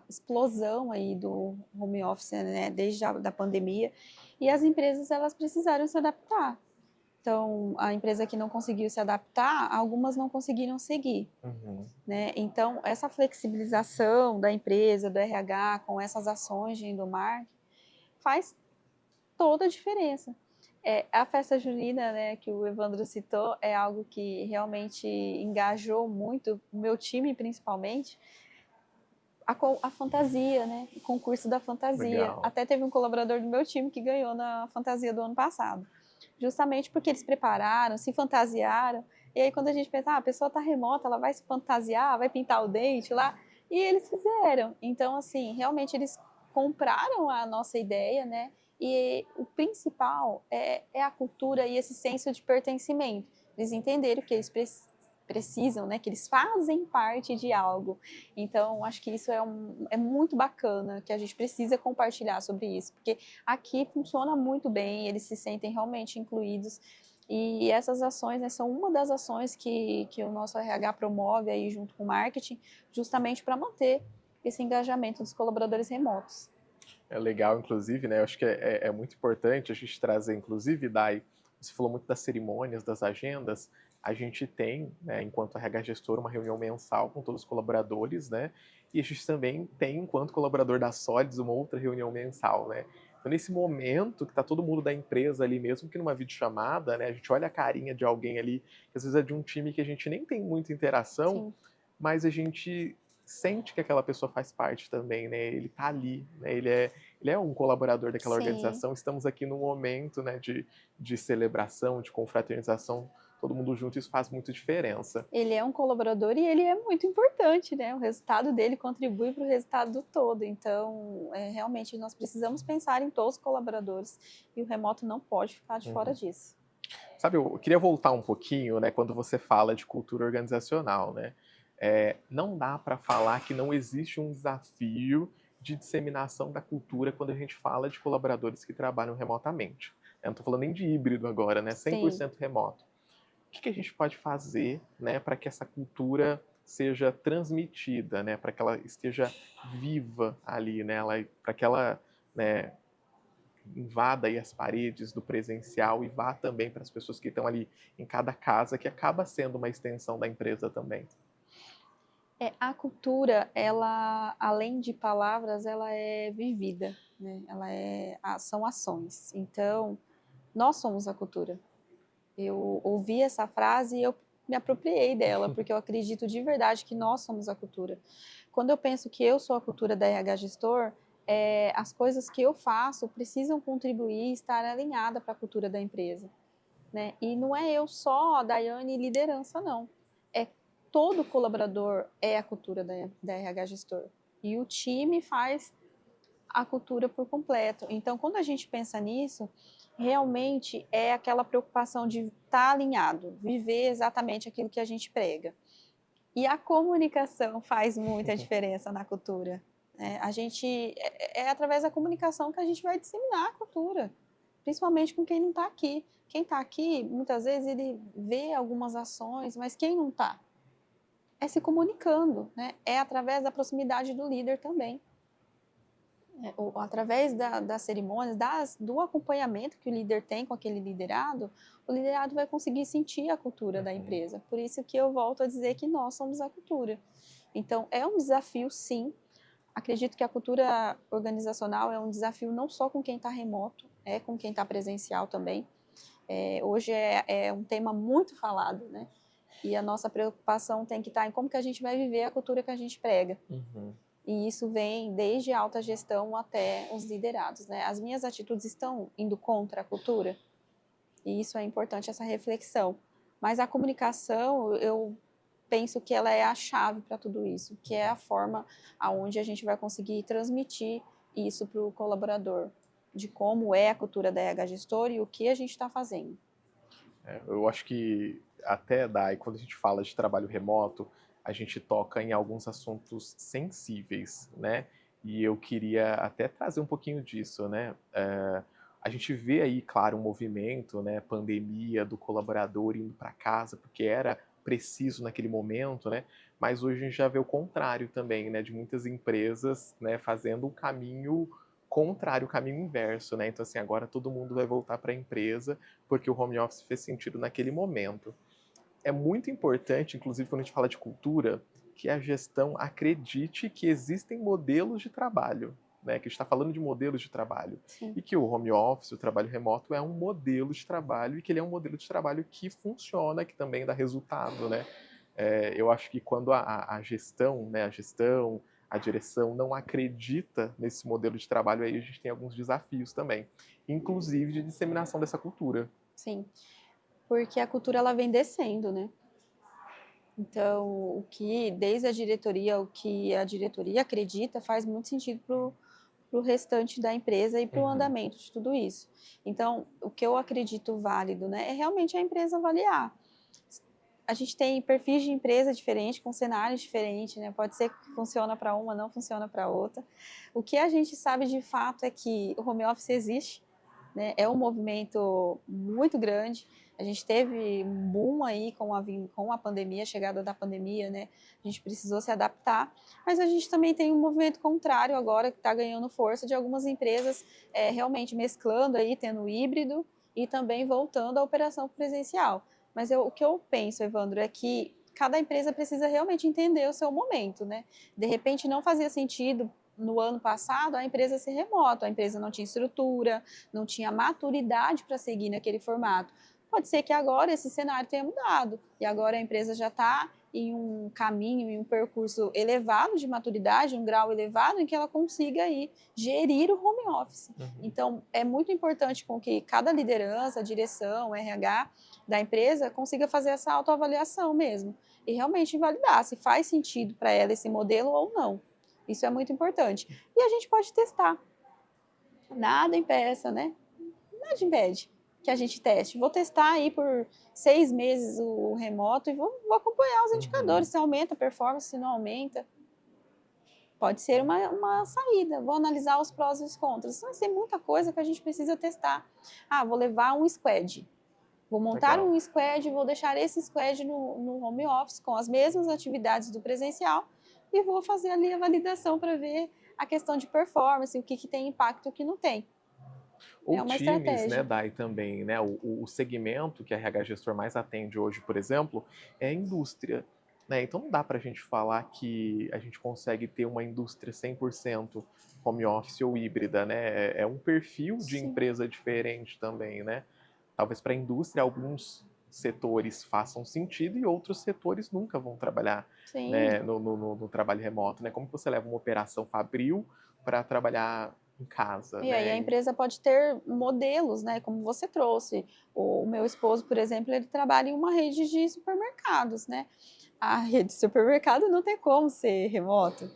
explosão aí do home office, né, desde a da pandemia, e as empresas elas precisaram se adaptar. Então, a empresa que não conseguiu se adaptar, algumas não conseguiram seguir, Uhum. né? Então, essa flexibilização da empresa, do RH, com essas ações de endomarketing, faz toda a diferença. A festa junina, né, que o Evandro citou, é algo que realmente engajou muito, o meu time principalmente, a fantasia, né, o concurso da fantasia. Legal. Até teve um colaborador do meu time que ganhou na fantasia do ano passado, justamente porque eles prepararam, se fantasiaram, e aí quando a gente pensa, a pessoa está remota, ela vai se fantasiar, vai pintar o dente lá, e eles fizeram. Então, assim, realmente eles compraram a nossa ideia, né, e o principal é a cultura e esse senso de pertencimento. Eles entenderam que eles precisam, né, que eles fazem parte de algo. Então, acho que isso é muito bacana, que a gente precisa compartilhar sobre isso, porque aqui funciona muito bem, eles se sentem realmente incluídos. E essas ações, né, são uma das ações que o nosso RH promove aí junto com o marketing, justamente para manter esse engajamento dos colaboradores remotos. É legal, inclusive, né? Eu acho que é muito importante a gente trazer, inclusive, Dai, você falou muito das cerimônias, das agendas. A gente tem, né, enquanto RH gestor, uma reunião mensal com todos os colaboradores, né? E a gente também tem, enquanto colaborador da Solids, uma outra reunião mensal, né? Então, nesse momento que está todo mundo da empresa ali, mesmo que numa videochamada, né? A gente olha a carinha de alguém ali, que às vezes é de um time que a gente nem tem muita interação, Sim, mas a gente sente que aquela pessoa faz parte também, né? Ele tá ali, né? Ele é um colaborador daquela sim. organização. Estamos aqui num momento, né, de celebração, de confraternização, todo mundo junto, isso faz muita diferença. Ele é um colaborador e ele é muito importante, né? O resultado dele contribui para o resultado do todo. Então, realmente, nós precisamos pensar em todos os colaboradores e o remoto não pode ficar de fora Uhum. disso. Sabe, eu queria voltar um pouquinho, né, quando você fala de cultura organizacional, né? Não dá para falar que não existe um desafio de disseminação da cultura quando a gente fala de colaboradores que trabalham remotamente. Eu não estou falando nem de híbrido agora, né? Sim. 100% remoto. O que a gente pode fazer, né, para que essa cultura seja transmitida, né, para que ela esteja viva ali, né, para que ela, né, invada aí as paredes do presencial e vá também para as pessoas que estão ali em cada casa, que acaba sendo uma extensão da empresa também. A cultura, ela, além de palavras, ela é vivida, né? São ações. Então, nós somos a cultura. Eu ouvi essa frase e eu me apropriei dela, porque eu acredito de verdade que nós somos a cultura. Quando eu penso que eu sou a cultura da RH Gestor, as coisas que eu faço precisam contribuir e estar alinhada para a cultura da empresa, né? E não é eu só, a Daiane, liderança, não. É todo colaborador é a cultura da RH Gestor. E o time faz a cultura por completo. Então, quando a gente pensa nisso, realmente é aquela preocupação de estar alinhado, viver exatamente aquilo que a gente prega. E a comunicação faz muita diferença na cultura, né? É através da comunicação que a gente vai disseminar a cultura, principalmente com quem não está aqui. Quem está aqui, muitas vezes, ele vê algumas ações, mas quem não está? É se comunicando, né? É através da proximidade do líder também. Através das cerimônias, do acompanhamento que o líder tem com aquele liderado, o liderado vai conseguir sentir a cultura da empresa. Por isso que eu volto a dizer que nós somos a cultura. Então, é um desafio, sim. Acredito que a cultura organizacional é um desafio não só com quem está remoto, é com quem está presencial também. Hoje é um tema muito falado, né? E a nossa preocupação tem que estar em como que a gente vai viver a cultura que a gente prega. E isso vem desde a alta gestão até os liderados, né? As minhas atitudes estão indo contra a cultura? E isso é importante, essa reflexão. Mas a comunicação, eu penso que ela é a chave para tudo isso, que é a forma aonde a gente vai conseguir transmitir isso para o colaborador, de como é a cultura da RH Gestor e o que a gente está fazendo. Eu acho que até daí, quando a gente fala de trabalho remoto, a gente toca em alguns assuntos sensíveis, né? E eu queria até trazer um pouquinho disso, né? A gente vê aí, claro, um movimento, né? Pandemia do colaborador indo para casa, porque era preciso naquele momento, né? Mas hoje a gente já vê o contrário também, né? De muitas empresas, né? Fazendo um caminho contrário, o caminho inverso, né? Então, assim, agora todo mundo vai voltar para a empresa porque o home office fez sentido naquele momento. É muito importante, inclusive quando a gente fala de cultura, que a gestão acredite que existem modelos de trabalho, né? Que a gente está falando de modelos de trabalho. Sim. E que o home office, o trabalho remoto, é um modelo de trabalho e que ele é um modelo de trabalho que funciona, que também dá resultado, né? Eu acho que quando a gestão, né, a direção não acredita nesse modelo de trabalho, aí a gente tem alguns desafios também, inclusive de disseminação dessa cultura. Sim, porque a cultura ela vem descendo, né? Então, desde a diretoria, o que a diretoria acredita faz muito sentido para o restante da empresa e para o andamento de tudo isso. Então, o que eu acredito válido, né, é realmente a empresa avaliar. A gente tem perfis de empresa diferentes, com cenários diferentes, né? Pode ser que funciona para uma, não funciona para outra. O que a gente sabe de fato é que o home office existe, né? É um movimento muito grande. A gente teve um boom aí com a pandemia, a chegada da pandemia, né? A gente precisou se adaptar, mas a gente também tem um movimento contrário agora que está ganhando força de algumas empresas realmente mesclando aí, tendo híbrido e também voltando à operação presencial. Mas o que eu penso, Evandro, é que cada empresa precisa realmente entender o seu momento, né? De repente não fazia sentido no ano passado a empresa ser remota, a empresa não tinha estrutura, não tinha maturidade para seguir naquele formato. Pode ser que agora esse cenário tenha mudado e agora a empresa já está em um caminho, em um percurso elevado de maturidade, um grau elevado em que ela consiga aí gerir o home office. Então, é muito importante com que cada liderança, direção, RH da empresa consiga fazer essa autoavaliação mesmo e realmente validar se faz sentido para ela esse modelo ou não. Isso é muito importante. E a gente pode testar. Nada impeça, né? Nada impede que a gente teste. Vou testar aí por 6 meses o remoto e vou acompanhar os indicadores, se aumenta a performance, se não aumenta. Pode ser uma saída. Vou analisar os prós e os contras. Então, tem muita coisa que a gente precisa testar. Vou levar um squad. Vou montar Legal. um squad, vou deixar esse squad no home office com as mesmas atividades do presencial e vou fazer ali a validação para ver a questão de performance, o que tem impacto e o que não tem. Ou É uma times, né, estratégia. Dai, também, né? O segmento que a RH Gestor mais atende hoje, por exemplo, é a indústria. Né? Então não dá para a gente falar que a gente consegue ter uma indústria 100% home office ou híbrida, né? É um perfil de Sim, empresa diferente também, né? Talvez para a indústria alguns setores façam sentido e outros setores nunca vão trabalhar, né, sim. no trabalho remoto, né? Como que você leva uma operação fabril para trabalhar em casa, E aí a né? empresa pode ter modelos, né, como você trouxe. O meu esposo, por exemplo, ele trabalha em uma rede de supermercados, né? A rede de supermercado não tem como ser remoto,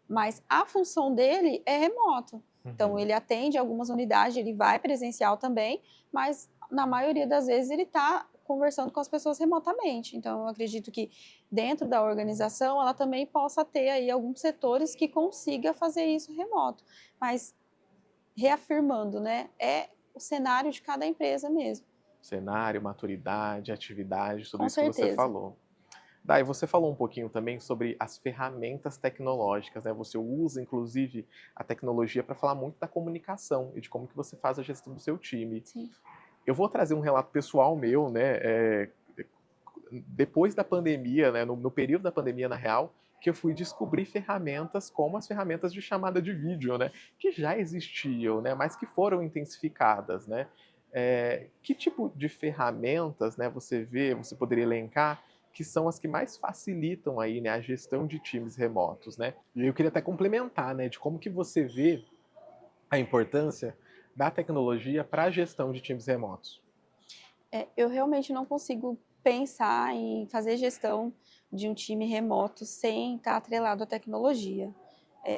mas a função dele é remoto. Então, Uhum. ele atende algumas unidades, ele vai presencial também, mas na maioria das vezes ele está conversando com as pessoas remotamente. Então, eu acredito que dentro da organização ela também possa ter aí alguns setores que consiga fazer isso remoto. Mas reafirmando, né, é o cenário de cada empresa mesmo. Cenário, maturidade, atividade, tudo Com isso que você certeza. falou. Daí você falou um pouquinho também sobre as ferramentas tecnológicas, né? Você usa, inclusive, a tecnologia para falar muito da comunicação e de como que você faz a gestão do seu time. Sim. Eu vou trazer um relato pessoal meu, né? Depois da pandemia, né? No período da pandemia, na real, que eu fui descobrir ferramentas como as ferramentas de chamada de vídeo, né? Que já existiam, né? Mas que foram intensificadas, né? Que tipo de ferramentas, né? Você poderia elencar que são as que mais facilitam aí, né, a gestão de times remotos, né? E eu queria até complementar, né, de como que você vê a importância da tecnologia para a gestão de times remotos. Eu realmente não consigo pensar em fazer gestão de um time remoto sem estar atrelado à tecnologia.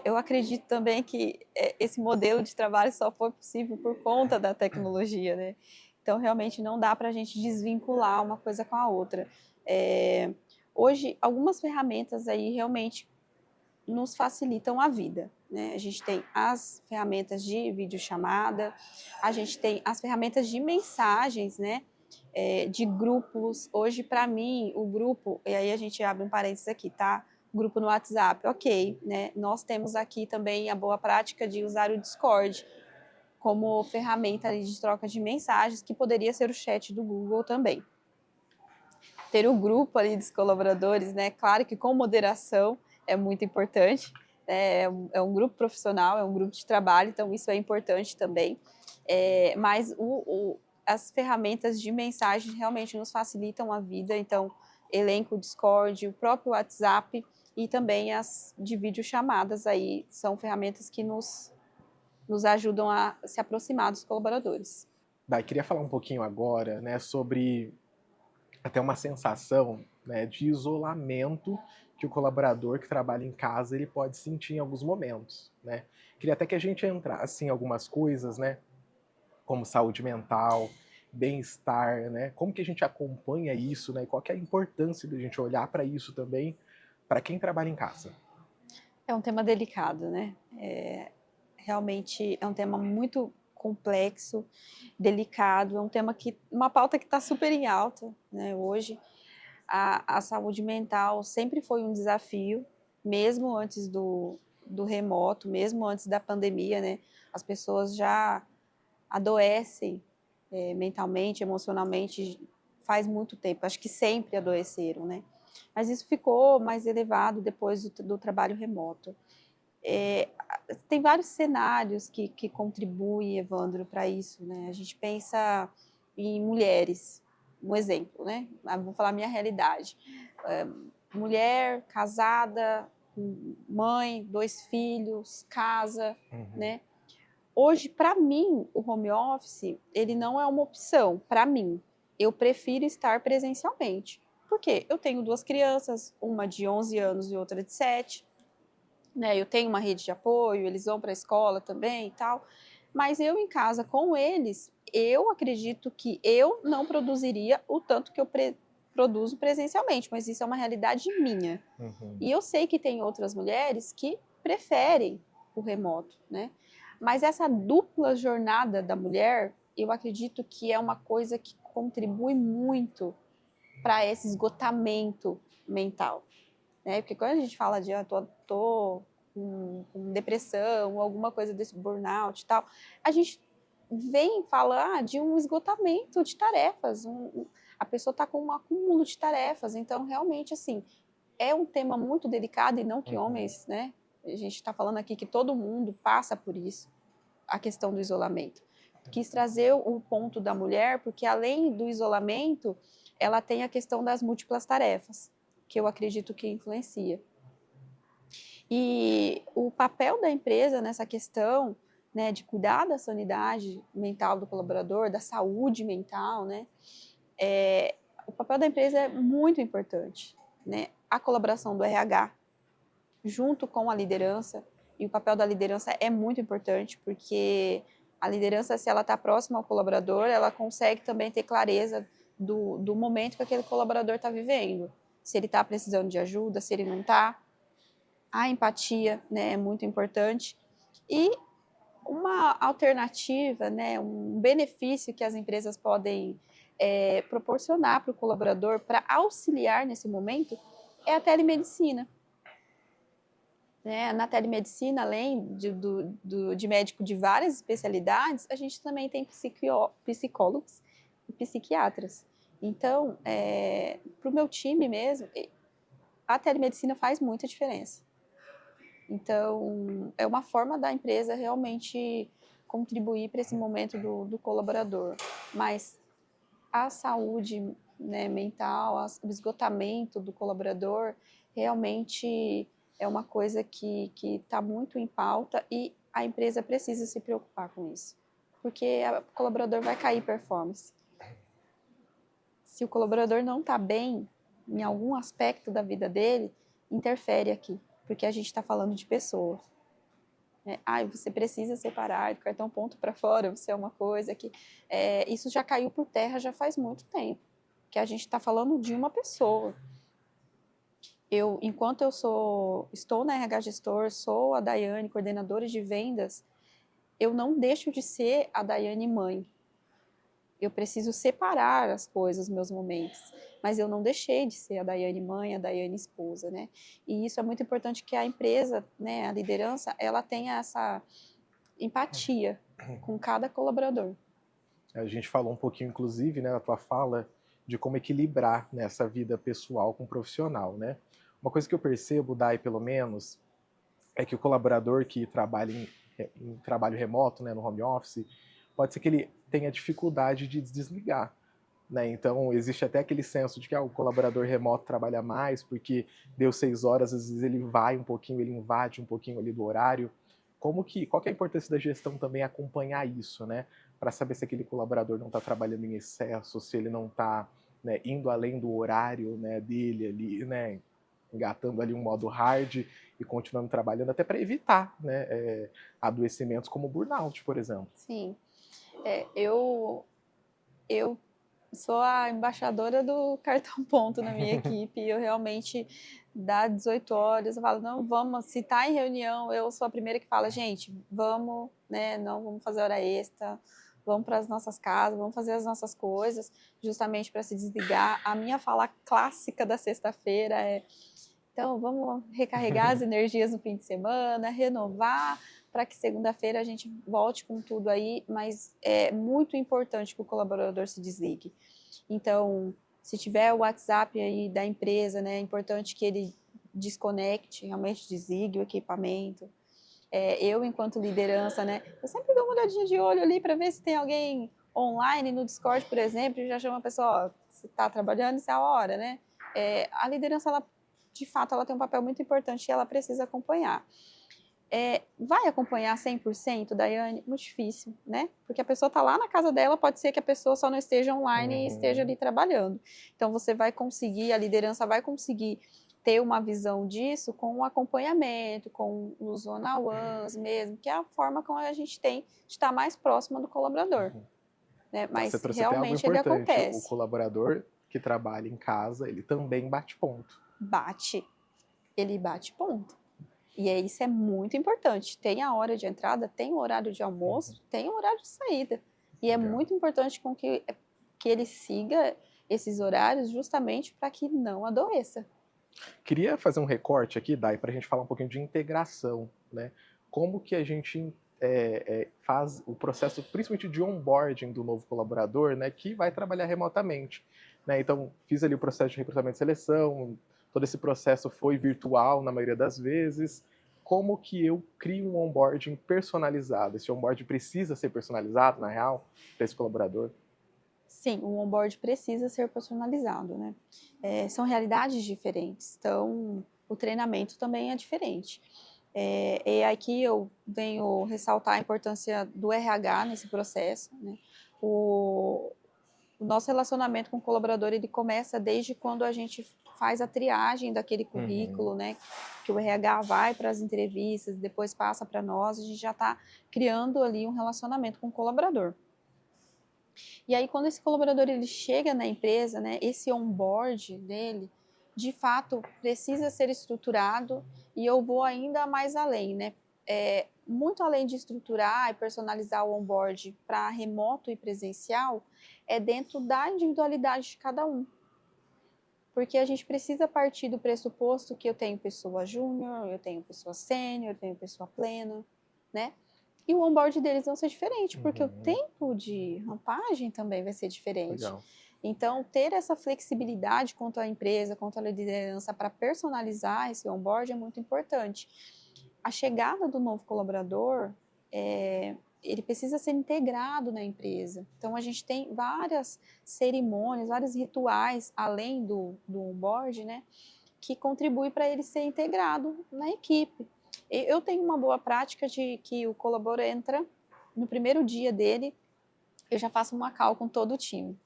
Eu acredito também que esse modelo de trabalho só foi possível por conta da tecnologia, né? Então, realmente não dá para a gente desvincular uma coisa com a outra. Hoje, algumas ferramentas aí realmente nos facilitam a vida, né? A gente tem as ferramentas de videochamada, a gente tem as ferramentas de mensagens, né? De grupos. Hoje, para mim, o grupo, e aí a gente abre um parênteses aqui, tá? Grupo no WhatsApp, ok, né? Nós temos aqui também a boa prática de usar o Discord como ferramenta ali de troca de mensagens, que poderia ser o chat do Google também. Ter o grupo ali dos colaboradores, né? Claro que com moderação é muito importante. É um grupo profissional, é um grupo de trabalho, então isso é importante também. Mas as ferramentas de mensagem realmente nos facilitam a vida. Então, elenco, Discord, o próprio WhatsApp e também as de videochamadas aí são ferramentas que nos ajudam a se aproximar dos colaboradores. Daí queria falar um pouquinho agora, né, sobre até uma sensação, né, de isolamento que o colaborador que trabalha em casa ele pode sentir em alguns momentos, né? Queria até que a gente entrasse em algumas coisas, né, como saúde mental, bem-estar, né? Como que a gente acompanha isso, né? E qual que é a importância da gente olhar para isso também para quem trabalha em casa? É um tema delicado, né? Realmente é um tema muito complexo, delicado, é um tema uma pauta que está super em alta, né, hoje. A saúde mental sempre foi um desafio, mesmo antes do remoto, mesmo antes da pandemia, né? As pessoas já adoecem mentalmente, emocionalmente, faz muito tempo, acho que sempre adoeceram, né? Mas isso ficou mais elevado depois do trabalho remoto. É, Tem vários cenários que contribuem, Evandro, para isso, né? A gente pensa em mulheres, um exemplo, né? Vou falar minha realidade. É, Mulher casada, mãe, 2 filhos, casa, Uhum. né? Hoje, para mim, o home office, ele não é uma opção, para mim. Eu prefiro estar presencialmente. Por quê? Eu tenho 2 crianças, uma de 11 anos e outra de 7, né? Eu tenho uma rede de apoio, eles vão para a escola também e tal, mas eu em casa com eles, eu acredito que eu não produziria o tanto que eu produzo presencialmente, mas isso é uma realidade minha. Uhum. E eu sei que tem outras mulheres que preferem o remoto, né? Mas essa dupla jornada da mulher, eu acredito que é uma coisa que contribui muito para esse esgotamento mental, né? Porque quando a gente fala de tô com depressão ou alguma coisa desse burnout e tal, a gente vem falar de um esgotamento de tarefas, a pessoa está com um acúmulo de tarefas, então realmente assim é um tema muito delicado e não que homens, né? A gente está falando aqui que todo mundo passa por isso, a questão do isolamento. Quis trazer o ponto da mulher, porque além do isolamento, ela tem a questão das múltiplas tarefas, que eu acredito que influencia. E o papel da empresa nessa questão, né, de cuidar da sanidade mental do colaborador, da saúde mental, né, o papel da empresa é muito importante, né? A colaboração do RH junto com a liderança, e o papel da liderança é muito importante, porque a liderança, se ela está próxima ao colaborador, ela consegue também ter clareza do momento que aquele colaborador está vivendo, se ele está precisando de ajuda, se ele não está. A empatia, né, é muito importante. E uma alternativa, né, um benefício que as empresas podem proporcionar para o colaborador para auxiliar nesse momento é a telemedicina. Né? Na telemedicina, além de médico de várias especialidades, a gente também tem psicólogos e psiquiatras. Então, para o meu time mesmo, a telemedicina faz muita diferença. Então, é uma forma da empresa realmente contribuir para esse momento do colaborador. Mas a saúde, né, mental, o esgotamento do colaborador, realmente é uma coisa que está muito em pauta e a empresa precisa se preocupar com isso. Porque o colaborador vai cair performance. Se o colaborador não está bem em algum aspecto da vida dele, interfere aqui. Porque a gente está falando de pessoa. Você precisa separar do cartão ponto para fora, você é uma coisa que... isso já caiu por terra já faz muito tempo, que a gente está falando de uma pessoa. Enquanto eu estou na RH Gestor, sou a Daiane, coordenadora de vendas, eu não deixo de ser a Daiane mãe. Eu preciso separar as coisas, meus momentos. Mas eu não deixei de ser a Daiane mãe, a Daiane esposa, né? E isso é muito importante que a empresa, né, a liderança, ela tenha essa empatia com cada colaborador. A gente falou um pouquinho, inclusive, né, na tua fala, de como equilibrar nessa vida pessoal com profissional, né? Uma coisa que eu percebo, Dai, pelo menos, é que o colaborador que trabalha em trabalho remoto, né, no home office, pode ser que ele tenha dificuldade de desligar, né? Então, existe até aquele senso de que o colaborador remoto trabalha mais, porque deu 6 horas, às vezes ele vai um pouquinho, ele invade um pouquinho ali do horário. Qual que é a importância da gestão também acompanhar isso, né? Para saber se aquele colaborador não está trabalhando em excesso, se ele não está, né, indo além do horário, né, dele ali, né, engatando ali um modo hard e continuando trabalhando, até para evitar, né, adoecimentos como burnout, por exemplo. Sim. Eu sou a embaixadora do cartão ponto na minha equipe. Eu realmente, dá 18 horas, eu falo, não, vamos, se está em reunião, eu sou a primeira que fala, gente, vamos, né, não vamos fazer hora extra, vamos para as nossas casas, vamos fazer as nossas coisas, justamente para se desligar. A minha fala clássica da sexta-feira então, vamos recarregar as energias no fim de semana, renovar, para que segunda-feira a gente volte com tudo aí, mas é muito importante que o colaborador se desligue. Então, se tiver o WhatsApp aí da empresa, né, é importante que ele desconecte, realmente desligue o equipamento. Eu, enquanto liderança, né, eu sempre dou uma olhadinha de olho ali para ver se tem alguém online no Discord, por exemplo, e já chama a pessoa, você está trabalhando, isso é a hora, né? A liderança, ela, de fato, ela tem um papel muito importante e ela precisa acompanhar. Vai acompanhar 100%, Daiane? Muito difícil, né? Porque a pessoa está lá na casa dela, pode ser que a pessoa só não esteja online e esteja ali trabalhando. Então, você vai conseguir, a liderança vai conseguir ter uma visão disso com o acompanhamento, com os one-on-ones mesmo, que é a forma como a gente tem de estar mais próximo do colaborador. Né? Mas você trouxe realmente até ele algo importante. acontece. O colaborador que trabalha em casa, ele também bate ponto. Ele bate ponto. E aí, isso é muito importante. Tem a hora de entrada, tem o horário de almoço, tem o horário de saída. E é Legal. muito importante que ele siga esses horários justamente para que não adoeça. Queria fazer um recorte aqui, Dai, para a gente falar um pouquinho de integração, né? Como que a gente faz o processo, principalmente de onboarding do novo colaborador, né, que vai trabalhar remotamente, né? Então, fiz ali o processo de recrutamento e seleção, todo esse processo foi virtual na maioria das vezes. Como que eu crio um onboarding personalizado? Esse onboarding precisa ser personalizado, na real, para esse colaborador? Sim, o onboard precisa ser personalizado, né? São realidades diferentes, então o treinamento também é diferente. E aqui eu venho ressaltar a importância do RH nesse processo, né? O, o nosso relacionamento com o colaborador, ele começa desde quando a gente faz a triagem daquele Uhum. currículo, né? Que o RH vai para as entrevistas, depois passa para nós, a gente já está criando ali um relacionamento com o colaborador. E aí, quando esse colaborador ele chega na empresa, né, esse onboard dele, de fato, precisa ser estruturado e eu vou ainda mais além, né? Muito além de estruturar e personalizar o onboard para remoto e presencial, é dentro da individualidade de cada um. Porque a gente precisa partir do pressuposto que eu tenho pessoa júnior, eu tenho pessoa sênior, eu tenho pessoa plena, né? E o onboard deles vão ser diferente, porque o Uhum. tempo de rampagem também vai ser diferente. Legal. Então, ter essa flexibilidade quanto à empresa, quanto à liderança para personalizar esse onboard é muito importante. A chegada do novo colaborador, ele precisa ser integrado na empresa. Então, a gente tem várias cerimônias, vários rituais, além do onboard, né, que contribui para ele ser integrado na equipe. Eu tenho uma boa prática de que o colaborador entra no primeiro dia dele, eu já faço uma call com todo o time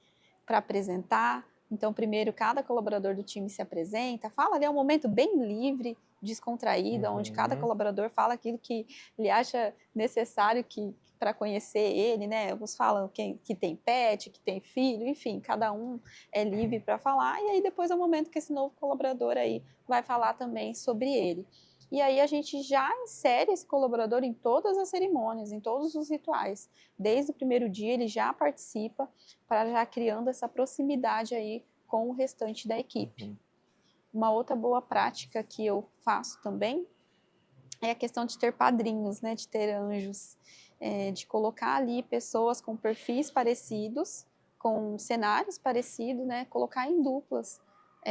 para apresentar. Então, primeiro, cada colaborador do time se apresenta, fala ali, é um momento bem livre, descontraído, onde cada Uhum. colaborador fala aquilo que ele acha necessário para conhecer ele, né? Uns falam que tem pet, que tem filho, enfim, cada um é livre para falar. E aí depois é o momento que esse novo colaborador aí vai falar também sobre ele. E aí a gente já insere esse colaborador em todas as cerimônias, em todos os rituais. Desde o primeiro dia ele já participa, para já criando essa proximidade aí com o restante da equipe. Uhum. Uma outra boa prática que eu faço também é a questão de ter padrinhos, né, de ter anjos, de colocar ali pessoas com perfis parecidos, com cenários parecidos, né, colocar em duplas,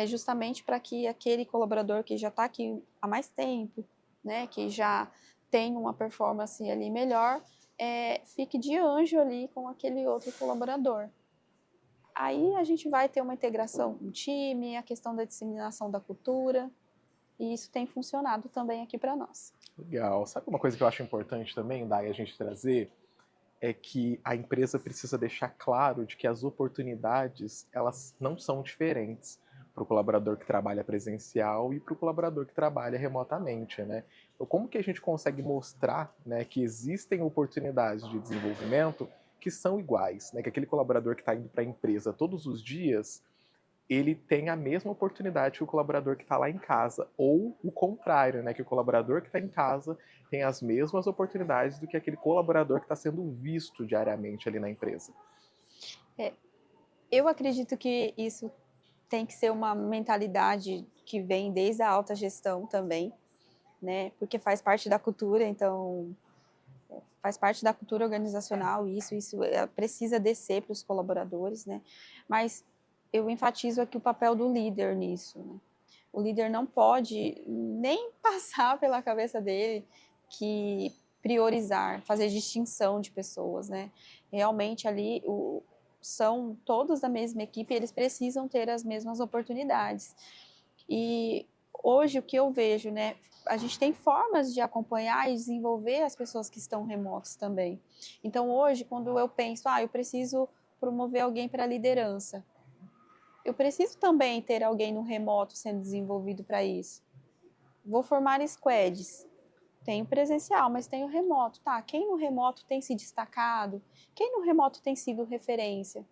justamente para que aquele colaborador que já está aqui há mais tempo, né, que já tem uma performance ali melhor, fique de anjo ali com aquele outro colaborador. Aí a gente vai ter uma integração com o time, a questão da disseminação da cultura, e isso tem funcionado também aqui para nós. Legal. Sabe uma coisa que eu acho importante também, Dai, a gente trazer? É que a empresa precisa deixar claro de que as oportunidades, elas não são diferentes para o colaborador que trabalha presencial e para o colaborador que trabalha remotamente, né? Então, como que a gente consegue mostrar, né, que existem oportunidades de desenvolvimento que são iguais, né? Que aquele colaborador que está indo para a empresa todos os dias, ele tem a mesma oportunidade que o colaborador que está lá em casa, ou o contrário, né, que o colaborador que está em casa tem as mesmas oportunidades do que aquele colaborador que está sendo visto diariamente ali na empresa. É, eu acredito que isso tem que ser uma mentalidade que vem desde a alta gestão também, né? Porque faz parte da cultura, então faz parte da cultura organizacional isso precisa descer para os colaboradores, né? Mas eu enfatizo aqui o papel do líder nisso, né? O líder não pode nem passar pela cabeça dele que priorizar, fazer distinção de pessoas, né? Realmente ali são todos da mesma equipe, eles precisam ter as mesmas oportunidades. E hoje o que eu vejo, né? A gente tem formas de acompanhar e desenvolver as pessoas que estão remotas também. Então hoje, quando eu penso, eu preciso promover alguém para a liderança, eu preciso também ter alguém no remoto sendo desenvolvido para isso. Vou formar squads. Tenho presencial, mas tenho remoto. Tá, quem no remoto tem se destacado? Quem no remoto tem sido referência?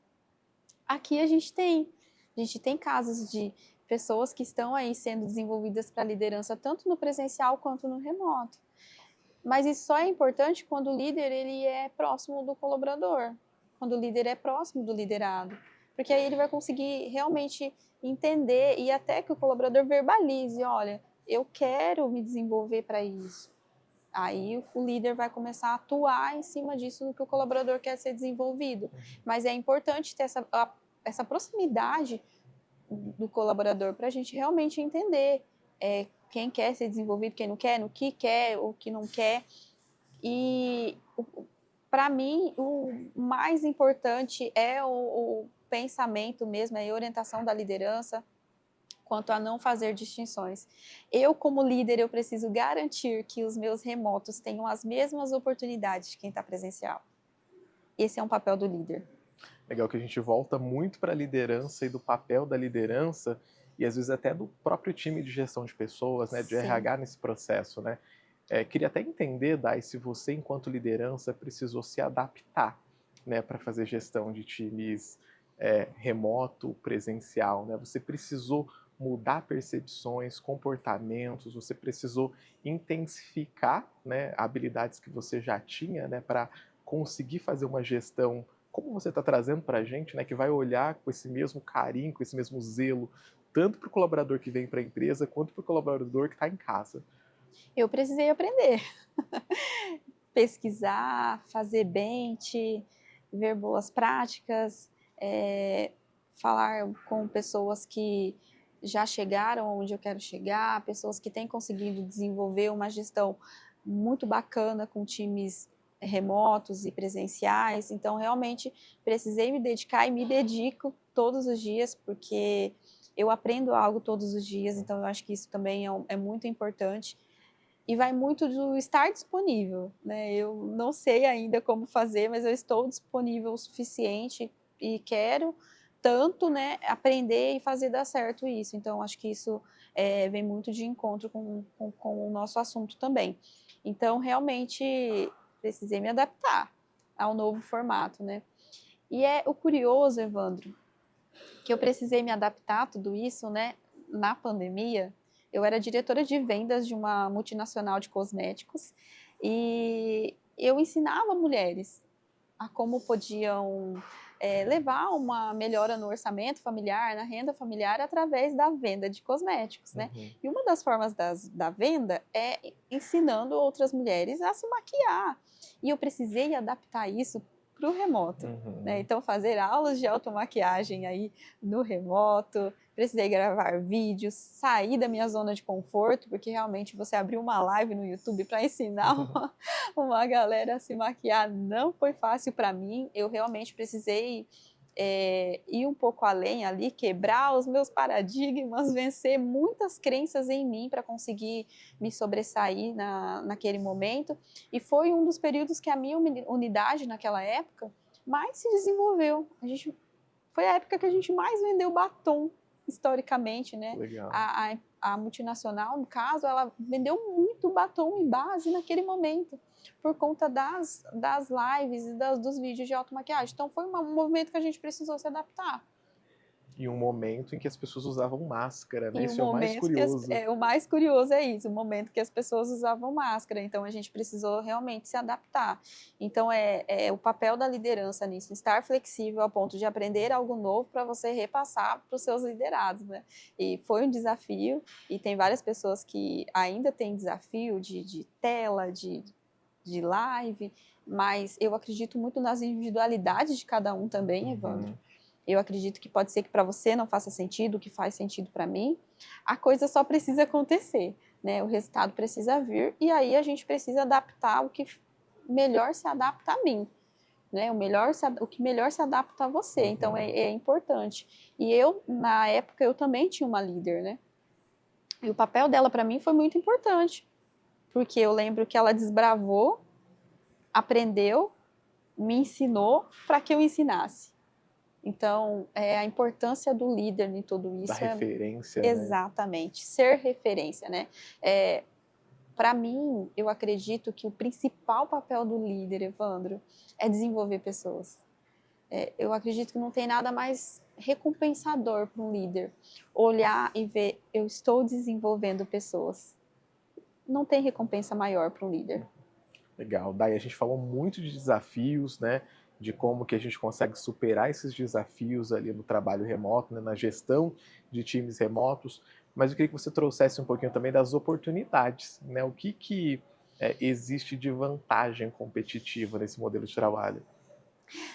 Aqui a gente tem casos de pessoas que estão aí sendo desenvolvidas para liderança, tanto no presencial quanto no remoto. Mas isso só é importante quando o líder ele é próximo do colaborador, quando o líder é próximo do liderado, porque aí ele vai conseguir realmente entender e até que o colaborador verbalize, olha, eu quero me desenvolver para isso. Aí o líder vai começar a atuar em cima disso do que o colaborador quer ser desenvolvido. Mas é importante ter essa proximidade do colaborador para a gente realmente entender quem quer ser desenvolvido, quem não quer, no que quer, o que não quer. E para mim o mais importante é o pensamento mesmo, a orientação da liderança quanto a não fazer distinções. Eu, como líder, eu preciso garantir que os meus remotos tenham as mesmas oportunidades de quem está presencial. Esse é um papel do líder. Legal que a gente volta muito para a liderança e do papel da liderança e às vezes até do próprio time de gestão de pessoas, né, de Sim. RH nesse processo, né? Queria até entender, Dai, se você, enquanto liderança, precisou se adaptar, né, para fazer gestão de times remoto, presencial, né? Você precisou mudar percepções, comportamentos, você precisou intensificar, né, habilidades que você já tinha, né, para conseguir fazer uma gestão como você está trazendo para a gente, né, que vai olhar com esse mesmo carinho, com esse mesmo zelo, tanto para o colaborador que vem para a empresa, quanto para o colaborador que está em casa. Eu precisei aprender. Pesquisar, fazer bench, ver boas práticas, falar com pessoas que já chegaram onde eu quero chegar, pessoas que têm conseguido desenvolver uma gestão muito bacana com times remotos e presenciais. Então, realmente, precisei me dedicar e me dedico todos os dias, porque eu aprendo algo todos os dias, então eu acho que isso também é muito importante. E vai muito do estar disponível, né? Eu não sei ainda como fazer, mas eu estou disponível o suficiente e quero tanto, né, aprender e fazer dar certo isso. Então, acho que isso vem muito de encontro com o nosso assunto também. Então, realmente, precisei me adaptar ao novo formato, né? E o curioso, Evandro, que eu precisei me adaptar a tudo isso, né, na pandemia. Eu era diretora de vendas de uma multinacional de cosméticos e eu ensinava mulheres a como podiam levar uma melhora no orçamento familiar, na renda familiar, através da venda de cosméticos, né? Uhum. E uma das formas da venda é ensinando outras mulheres a se maquiar. E eu precisei adaptar isso para o remoto, né? Então, fazer aulas de automaquiagem aí no remoto, precisei gravar vídeos, sair da minha zona de conforto, porque realmente você abrir uma live no YouTube para ensinar uma galera a se maquiar não foi fácil para mim. Eu realmente precisei ir um pouco além ali, quebrar os meus paradigmas, vencer muitas crenças em mim para conseguir me sobressair naquele momento. E foi um dos períodos que a minha unidade naquela época mais se desenvolveu. Foi a época que a gente mais vendeu batom, historicamente, né? Legal. A multinacional, no caso, ela vendeu muito batom em base naquele momento, por conta das lives e dos vídeos de automaquiagem. Então, foi um movimento que a gente precisou se adaptar. E um momento em que as pessoas usavam máscara, né? E Isso é o mais curioso. o mais curioso é isso, o momento que as pessoas usavam máscara. Então, a gente precisou realmente se adaptar. Então, o papel da liderança nisso, estar flexível a ponto de aprender algo novo para você repassar para os seus liderados, né? E foi um desafio, e tem várias pessoas que ainda têm desafio de tela, de live, mas eu acredito muito nas individualidades de cada um também, Evandro. Eu acredito que pode ser que para você não faça sentido, o que faz sentido para mim. A coisa só precisa acontecer, né? O resultado precisa vir e aí a gente precisa adaptar o que melhor se adapta a mim, né? O que melhor se adapta a você. Então é importante. E eu, na época, eu também tinha uma líder, né? E o papel dela para mim foi muito importante, porque eu lembro que ela desbravou, aprendeu, me ensinou para que eu ensinasse. Então, a importância do líder em tudo isso da referência, exatamente, ser referência, né? Para mim, eu acredito que o principal papel do líder, Evandro, é desenvolver pessoas. Eu acredito que não tem nada mais recompensador para um líder. Olhar e ver, eu estou desenvolvendo pessoas. Não tem recompensa maior para um líder. Legal. Daí a gente falou muito de desafios, né? De como que a gente consegue superar esses desafios ali no trabalho remoto, né? Na gestão de times remotos. Mas eu queria que você trouxesse um pouquinho também das oportunidades, né? O que existe de vantagem competitiva nesse modelo de trabalho?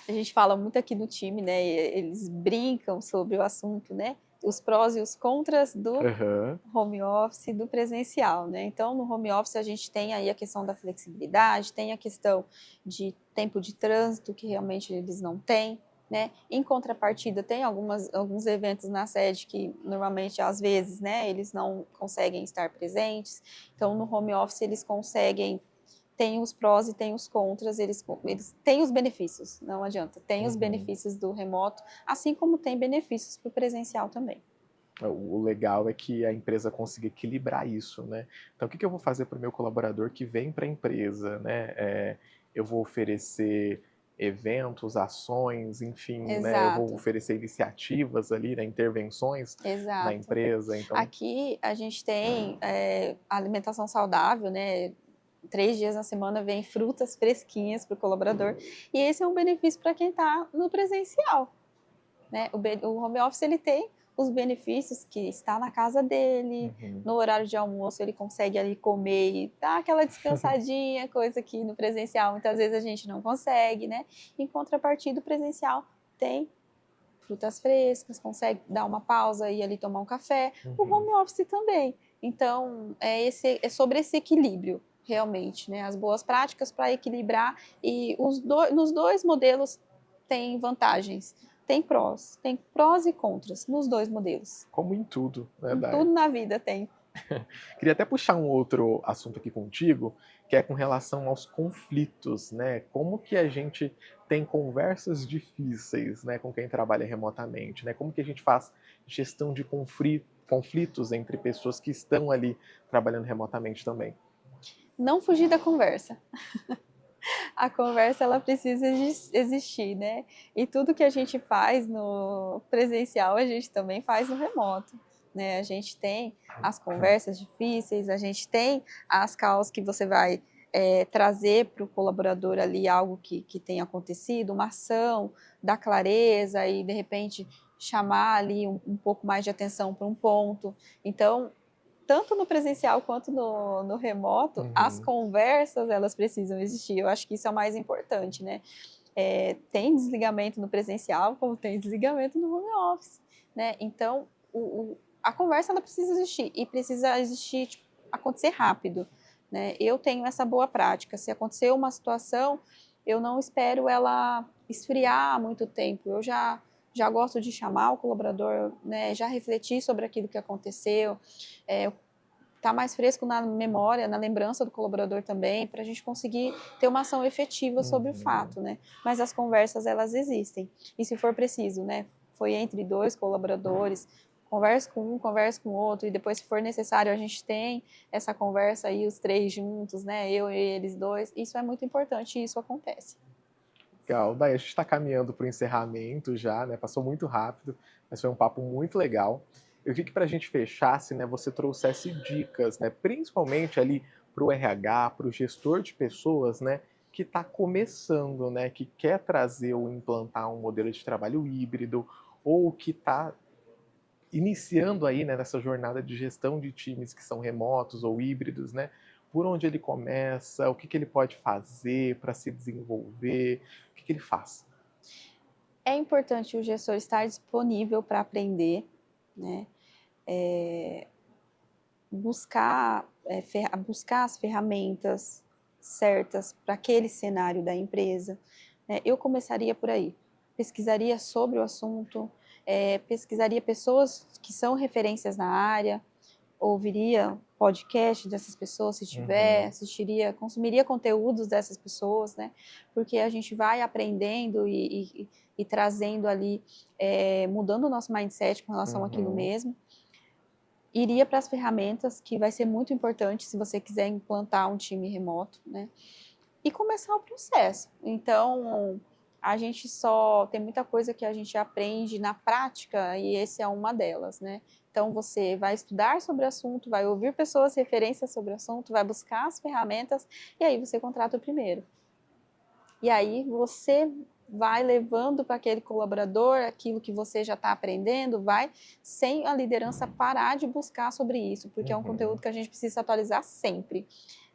A gente fala muito aqui no time, né? Eles brincam sobre o assunto, né? Os prós e os contras do Aham. home office e do presencial, né? Então, no home office a gente tem aí a questão da flexibilidade, tem a questão de tempo de trânsito, que realmente eles não têm, né? Em contrapartida, tem alguns eventos na sede que normalmente, às vezes, né, eles não conseguem estar presentes. Então, no home office eles conseguem, tem os prós e tem os contras, eles têm os benefícios, não adianta, tem os Uhum. benefícios do remoto, assim como tem benefícios para o presencial também. O legal é que a empresa consiga equilibrar isso, né? Então, o que eu vou fazer para o meu colaborador que vem para a empresa, né? Eu vou oferecer eventos, ações, enfim, né? Eu vou Exato, oferecer iniciativas ali, né? Intervenções na exato. empresa. Então, Aqui a gente tem alimentação saudável, né? 3 dias na semana vem frutas fresquinhas para o colaborador. E esse é um benefício para quem está no presencial, né? O home office ele tem os benefícios que está na casa dele, uhum. no horário de almoço ele consegue ali comer e dar aquela descansadinha, coisa que no presencial muitas vezes a gente não consegue, né? Em contrapartida, o presencial tem frutas frescas, consegue dar uma pausa e ali tomar um café. O Uhum. home office também. Então, é sobre esse equilíbrio, realmente, né? As boas práticas para equilibrar e nos dois modelos tem vantagens. Tem prós e contras nos dois modelos. Como em tudo, né, Em Dai? tudo na vida tem. Queria até puxar um outro assunto aqui contigo, que é com relação aos conflitos, né? Como que a gente tem conversas difíceis, né, com quem trabalha remotamente, né? Como que a gente faz gestão de conflitos entre pessoas que estão ali trabalhando remotamente também? Não fugir da conversa. A conversa ela precisa existir, né? E tudo que a gente faz no presencial, a gente também faz no remoto, né? A gente tem as conversas difíceis, a gente tem as causas que você vai trazer para o colaborador ali algo que tenha acontecido, uma ação, dar clareza e de repente chamar ali um pouco mais de atenção para um ponto. Então, tanto no presencial quanto no remoto, as Uhum. conversas elas precisam existir. Eu acho que isso é o mais importante, né? Tem desligamento no presencial, como tem desligamento no home office, né? Então, a conversa ela precisa existir e precisa existir, tipo, acontecer rápido, né? Eu tenho essa boa prática. Se acontecer uma situação, eu não espero ela esfriar muito tempo. Eu já gosto de chamar o colaborador, né? Já refletir sobre aquilo que aconteceu. Tá mais fresco na memória, na lembrança do colaborador também, para a gente conseguir ter uma ação efetiva sobre o Uhum. fato, né? Mas as conversas, elas existem. E se for preciso, né? Foi entre dois colaboradores, conversa com um, conversa com o outro, e depois, se for necessário, a gente tem essa conversa aí, os três juntos, né? Eu e eles dois. Isso é muito importante e isso acontece. Legal. Daí a gente está caminhando para o encerramento já, né? Passou muito rápido, mas foi um papo muito legal. Eu queria que para a gente fechasse, né, você trouxesse dicas, né, principalmente ali para o RH, para o gestor de pessoas, né, que está começando, né, que quer trazer ou implantar um modelo de trabalho híbrido, ou que está iniciando aí, né, nessa jornada de gestão de times que são remotos ou híbridos, né? Por onde ele começa, o que ele pode fazer para se desenvolver, o que ele faz? É importante o gestor estar disponível para aprender, né? É, buscar as ferramentas certas para aquele cenário da empresa. Eu começaria por aí, pesquisaria sobre o assunto, pesquisaria pessoas que são referências na área, ouviria podcast dessas pessoas se tiver, Uhum, consumiria conteúdos dessas pessoas, né? Porque a gente vai aprendendo e trazendo ali, mudando o nosso mindset com relação àquilo uhum. mesmo. Iria para as ferramentas, que vai ser muito importante se você quiser implantar um time remoto, né? E começar o processo. Então, a gente só tem muita coisa que a gente aprende na prática e esse é uma delas, né? Então você vai estudar sobre o assunto, vai ouvir pessoas, referências sobre o assunto, vai buscar as ferramentas e aí você contrata o primeiro. E aí você vai levando para aquele colaborador aquilo que você já está aprendendo, vai sem a liderança parar de buscar sobre isso, porque é um conteúdo que a gente precisa atualizar sempre,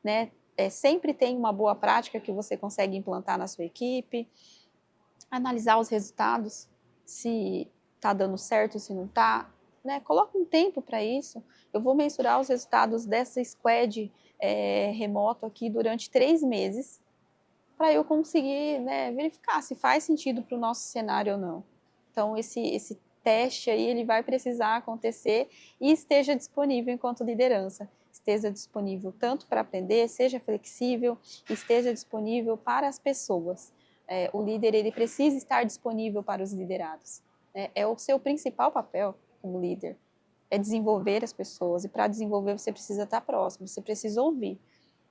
né? Sempre tem uma boa prática que você consegue implantar na sua equipe, analisar os resultados, se está dando certo, se não está, né? Coloca um tempo para isso. Eu vou mensurar os resultados dessa squad remoto aqui durante 3 meses, para eu conseguir, né, verificar se faz sentido para o nosso cenário ou não. Então, esse teste aí, ele vai precisar acontecer e esteja disponível enquanto liderança. Esteja disponível tanto para aprender, seja flexível, esteja disponível para as pessoas. O líder, ele precisa estar disponível para os liderados. É o seu principal papel como líder, é desenvolver as pessoas. E para desenvolver, você precisa estar próximo, você precisa ouvir.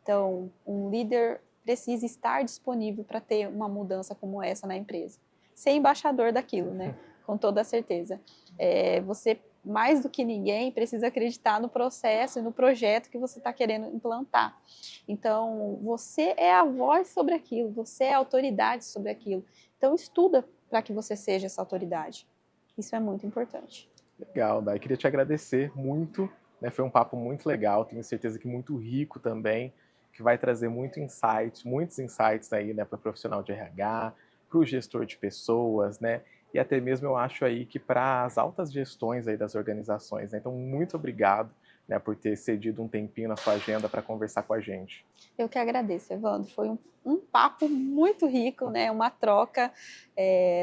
Então, um líder precisa estar disponível para ter uma mudança como essa na empresa. Ser embaixador daquilo, né? Com toda certeza. Você, mais do que ninguém, precisa acreditar no processo e no projeto que você está querendo implantar. Então, você é a voz sobre aquilo, você é a autoridade sobre aquilo. Então, estuda para que você seja essa autoridade. Isso é muito importante. Legal, Dai. Queria te agradecer muito, né? Foi um papo muito legal, tenho certeza que muito rico também, que vai trazer muitos insights aí, né, para o profissional de RH, para o gestor de pessoas, né, e até mesmo eu acho aí que para as altas gestões aí das organizações, né. Então, muito obrigado, né, por ter cedido um tempinho na sua agenda para conversar com a gente. Eu que agradeço, Evandro. Foi um papo muito rico, né? Uma troca.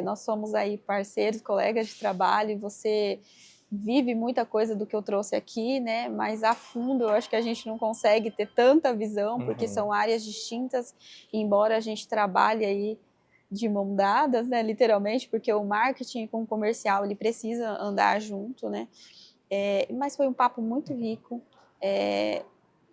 Nós somos aí parceiros, colegas de trabalho, e você vive muita coisa do que eu trouxe aqui, né? Mas a fundo eu acho que a gente não consegue ter tanta visão, porque são áreas distintas, embora a gente trabalhe aí de mão dadas, né? Literalmente, porque o marketing com o comercial ele precisa andar junto, né? Mas foi um papo muito rico.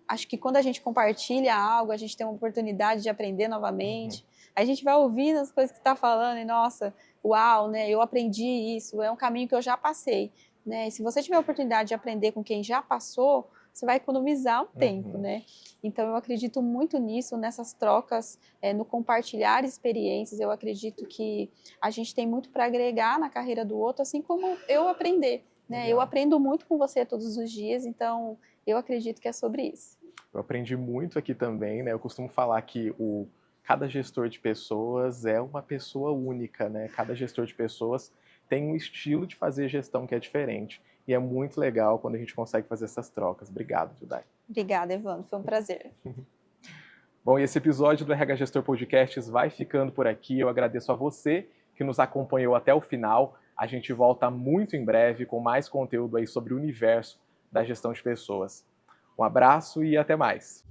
Acho que quando a gente compartilha algo, a gente tem uma oportunidade de aprender novamente. A gente vai ouvindo as coisas que está falando e, nossa, uau, né? Eu aprendi isso, é um caminho que eu já passei, né? E se você tiver a oportunidade de aprender com quem já passou, você vai economizar um tempo, né? Então, eu acredito muito nisso, nessas trocas, no compartilhar experiências. Eu acredito que a gente tem muito para agregar na carreira do outro, assim como eu aprender, né? Eu aprendo muito com você todos os dias, então eu acredito que é sobre isso. Eu aprendi muito aqui também, né? Eu costumo falar que cada gestor de pessoas é uma pessoa única, né? Cada gestor de pessoas tem um estilo de fazer gestão que é diferente. E é muito legal quando a gente consegue fazer essas trocas. Obrigado, Judai. Obrigada, Evandro. Foi um prazer. Bom, e esse episódio do RH Gestor Podcasts vai ficando por aqui. Eu agradeço a você que nos acompanhou até o final. A gente volta muito em breve com mais conteúdo aí sobre o universo da gestão de pessoas. Um abraço e até mais.